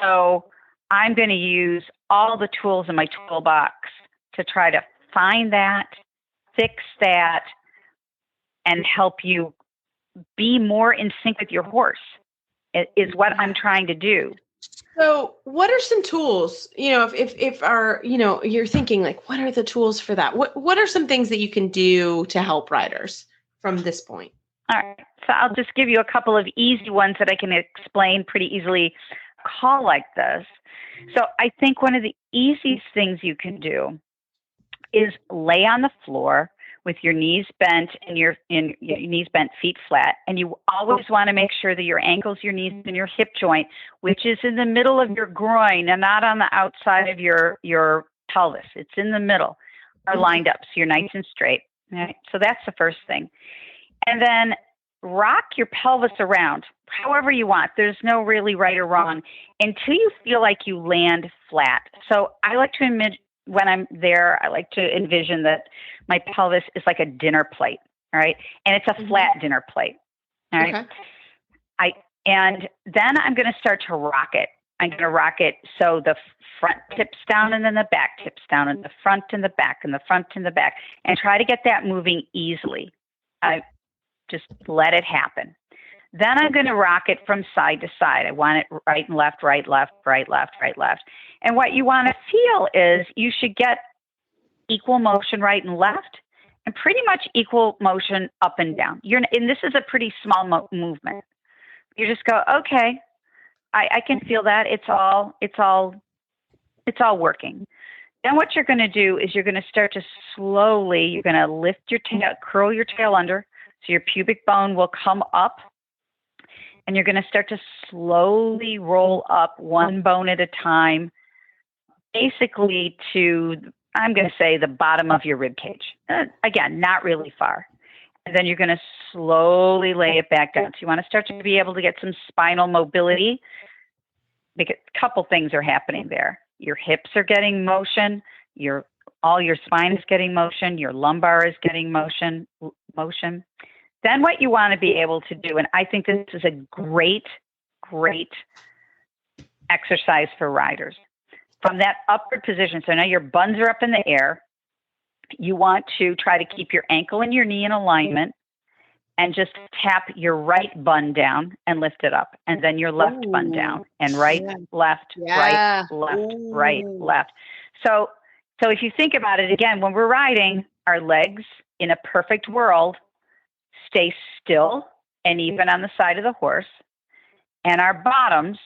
So I'm going to use all the tools in my toolbox to try to find that, fix that, and help you be more in sync with your horse is what I'm trying to do. So what are some tools, if our, you're thinking like, what are the tools for that? What are some things that you can do to help riders from this point? All right. So I'll just give you a couple of easy ones that I can explain pretty easily. Call like this. So I think one of the easiest things you can do is lay on the floor with your knees bent and your knees bent, feet flat. And you always want to make sure that your ankles, your knees, and your hip joint, which is in the middle of your groin and not on the outside of your pelvis, it's in the middle, are lined up. So you're nice and straight. Right? So that's the first thing. And then rock your pelvis around however you want. There's no really right or wrong until you feel like you land flat. So I like to when I'm there, I like to envision that my pelvis is like a dinner plate, all right? And it's a flat dinner plate, all right? Okay. And then I'm going to start to rock it. I'm going to rock it so the front tips down and then the back tips down and the front and the back and the front and the back, and try to get that moving easily. Just let it happen. Then I'm going to rock it from side to side. I want it right and left, right, left, right, left, right, left. And what you want to feel is you should get equal motion right and left and pretty much equal motion up and down. And this is a pretty small movement. You just go, okay, I can feel that. It's all working. Then what you're going to do is you're going to start to slowly, you're going to lift your tail, curl your tail under, so your pubic bone will come up, and you're going to start to slowly roll up one bone at a time, basically to, I'm going to say, the bottom of your rib cage. Again, not really far. And then you're going to slowly lay it back down. So you want to start to be able to get some spinal mobility, because a couple things are happening there. Your hips are getting motion, all your spine is getting motion, your lumbar is getting motion. Then what you want to be able to do, and I think this is a great exercise for riders. From that upward position, so now your buns are up in the air, you want to try to keep your ankle and your knee in alignment and just tap your right bun down and lift it up. And then your left bun down and right, left, right, left, right, left. So if you think about it again, when we're riding, our legs in a perfect world stay still and even on the side of the horse. And our bottoms,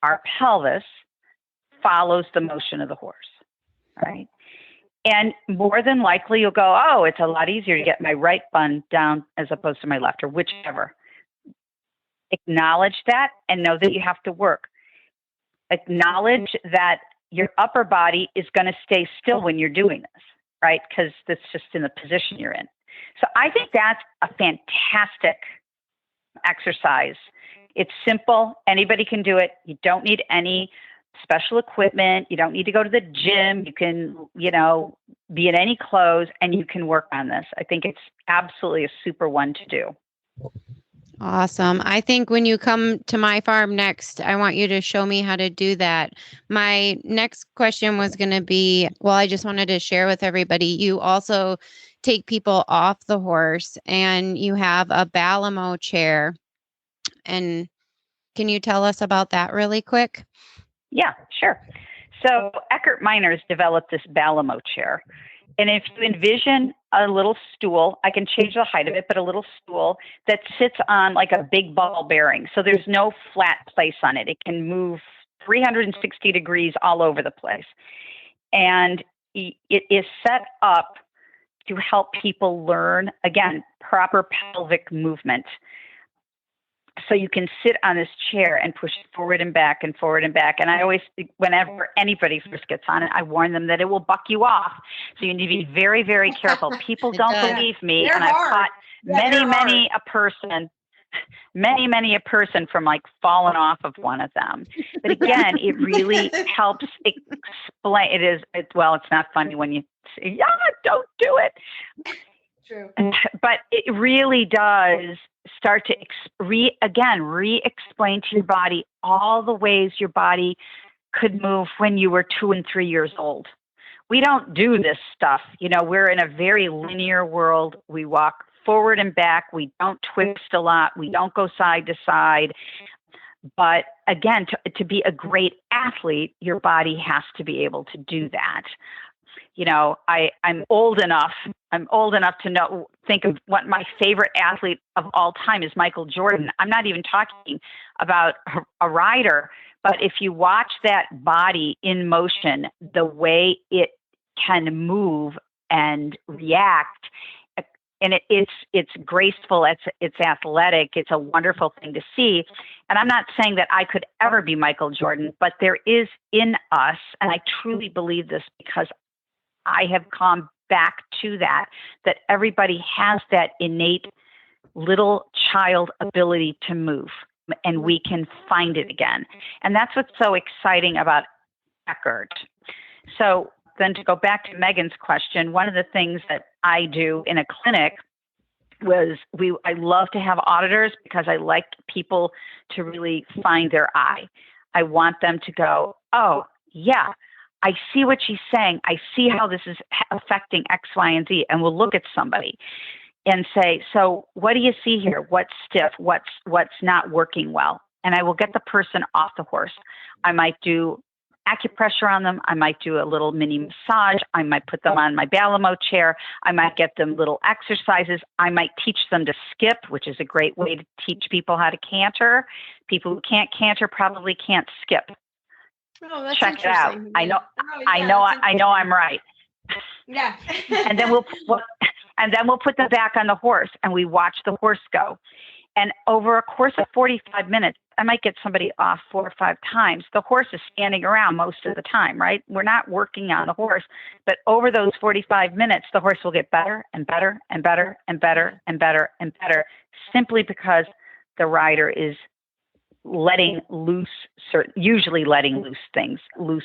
our pelvis, follows the motion of the horse, right? And more than likely you'll go, oh, it's a lot easier to get my right bun down as opposed to my left, or whichever. Acknowledge that and know that you have to work. Acknowledge that your upper body is going to stay still when you're doing this, right? Because that's just in the position you're in. So I think that's a fantastic exercise. It's simple. Anybody can do it. You don't need any special equipment. You don't need to go to the gym. You can, be in any clothes and you can work on this. I think it's absolutely a super one to do. Awesome. I think when you come to my farm next, I want you to show me how to do that. My next question was going to be, I just wanted to share with everybody, you also take people off the horse and you have a Balamo chair. And can you tell us about that really quick? Yeah, sure. So Eckert Miners developed this Balamo chair. And if you envision a little stool, I can change the height of it, but a little stool that sits on like a big ball bearing. So there's no flat place on it. It can move 360 degrees all over the place. And it is set up to help people learn, again, proper pelvic movement. So you can sit on this chair and push it forward and back and forward and back. And I always, whenever anybody first gets on it, I warn them that it will buck you off. So you need to be very, very careful. People don't believe me. They're and I've caught hard. many a person from like falling off of one of them. But again, it really helps explain. It's not funny when you say, don't do it. True. But it really does start to re-explain to your body all the ways your body could move when you were 2 and 3 years old. We don't do this stuff. We're in a very linear world. We walk forward and back. We don't twist a lot. We don't go side to side. But again, to be a great athlete, your body has to be able to do that. I'm old enough to think of what my favorite athlete of all time is, Michael Jordan. I'm not even talking about a rider, but if you watch that body in motion, the way it can move and react, and it's graceful, it's athletic, it's a wonderful thing to see. And I'm not saying that I could ever be Michael Jordan, but there is in us, and I truly believe this because I have come back to that everybody has that innate little child ability to move, and we can find it again. And that's what's so exciting about Eckert. So then to go back to Megan's question, one of the things that I do in a clinic was I love to have auditors because I like people to really find their eye. I want them to go, oh, yeah, I see what she's saying. I see how this is affecting X, Y, and Z. And we'll look at somebody. and say, so what do you see here? What's stiff? What's not working well? And I will get the person off the horse. I might do acupressure on them. I might do a little mini massage. I might put them on my Balamo chair. I might get them little exercises. I might teach them to skip, which is a great way to teach people how to canter. People who can't canter probably can't skip. Oh, that's Check it out. interesting. I know. Oh, yeah, I know. I'm right. Yeah. And then we'll put them back on the horse, and we watch the horse go. And over a course of 45 minutes, I might get somebody off 4 or 5 times. The horse is standing around most of the time, right? We're not working on the horse, but over those 45 minutes, the horse will get better and better and better and better and better and better, simply because the rider is letting loose, usually letting loose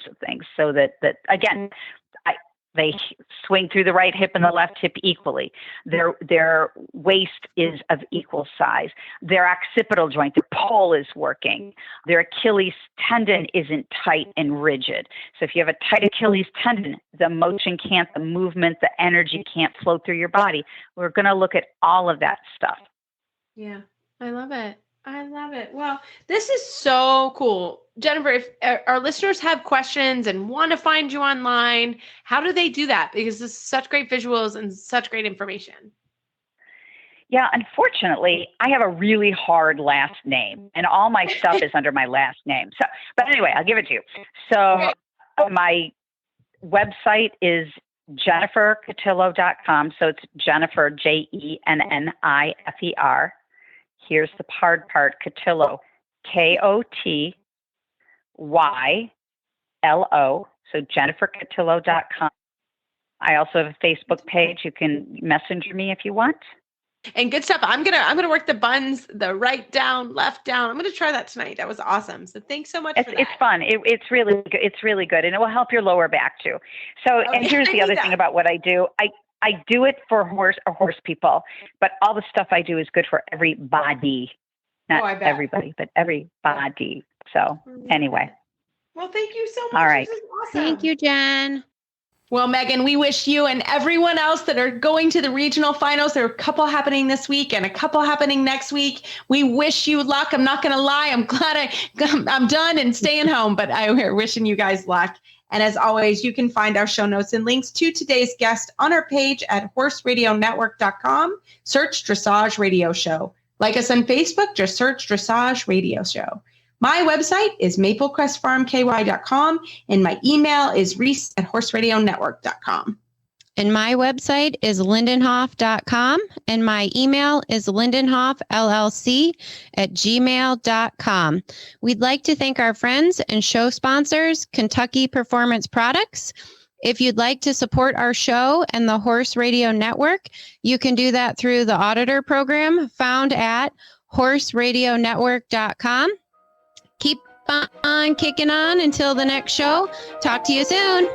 of things, so that again, they swing through the right hip and the left hip equally. Their waist is of equal size. Their occipital joint, the pole is working. Their Achilles tendon isn't tight and rigid. So if you have a tight Achilles tendon, the motion can't, the movement, the energy can't flow through your body. We're going to look at all of that stuff. Yeah, I love it. Well, this is so cool. Jennifer, if our listeners have questions and want to find you online, how do they do that? Because this is such great visuals and such great information. Yeah, unfortunately, I have a really hard last name, and all my stuff is under my last name. So, but anyway, I'll give it to you. So my website is jenniferkotylo.com. So it's Jennifer, Jennifer. Here's the hard part, Kotylo, Kotylo. So jenniferkotylo.com. I also have a Facebook page. You can messenger me if you want. And good stuff. I'm gonna work the buns, the right down, left down. I'm gonna try that tonight. That was awesome. So thanks so much for that. It's fun. It's really good. It's really good, and it will help your lower back too. So, and here's the other thing about what I do. I do it for horse people, but all the stuff I do is good for everybody. Not everybody, but everybody. So anyway. Well, thank you so much. All right. This is awesome. Thank you, Jen. Well, Megan, we wish you and everyone else that are going to the regional finals, there are a couple happening this week and a couple happening next week. We wish you luck. I'm not going to lie. I'm glad I'm done and staying home, but we're wishing you guys luck. And as always, you can find our show notes and links to today's guest on our page at horseradionetwork.com. Search Dressage Radio Show. Like us on Facebook, just search Dressage Radio Show. My website is maplecrestfarmky.com, and my email is reese@horseradionetwork.com. And my website is lindenhoff.com, and my email is lindenhoffllc@gmail.com. We'd like to thank our friends and show sponsors, Kentucky Performance Products. If you'd like to support our show and the Horse Radio Network, you can do that through the Auditor program found at horseradionetwork.com. Keep on kicking on until the next show. Talk to you soon.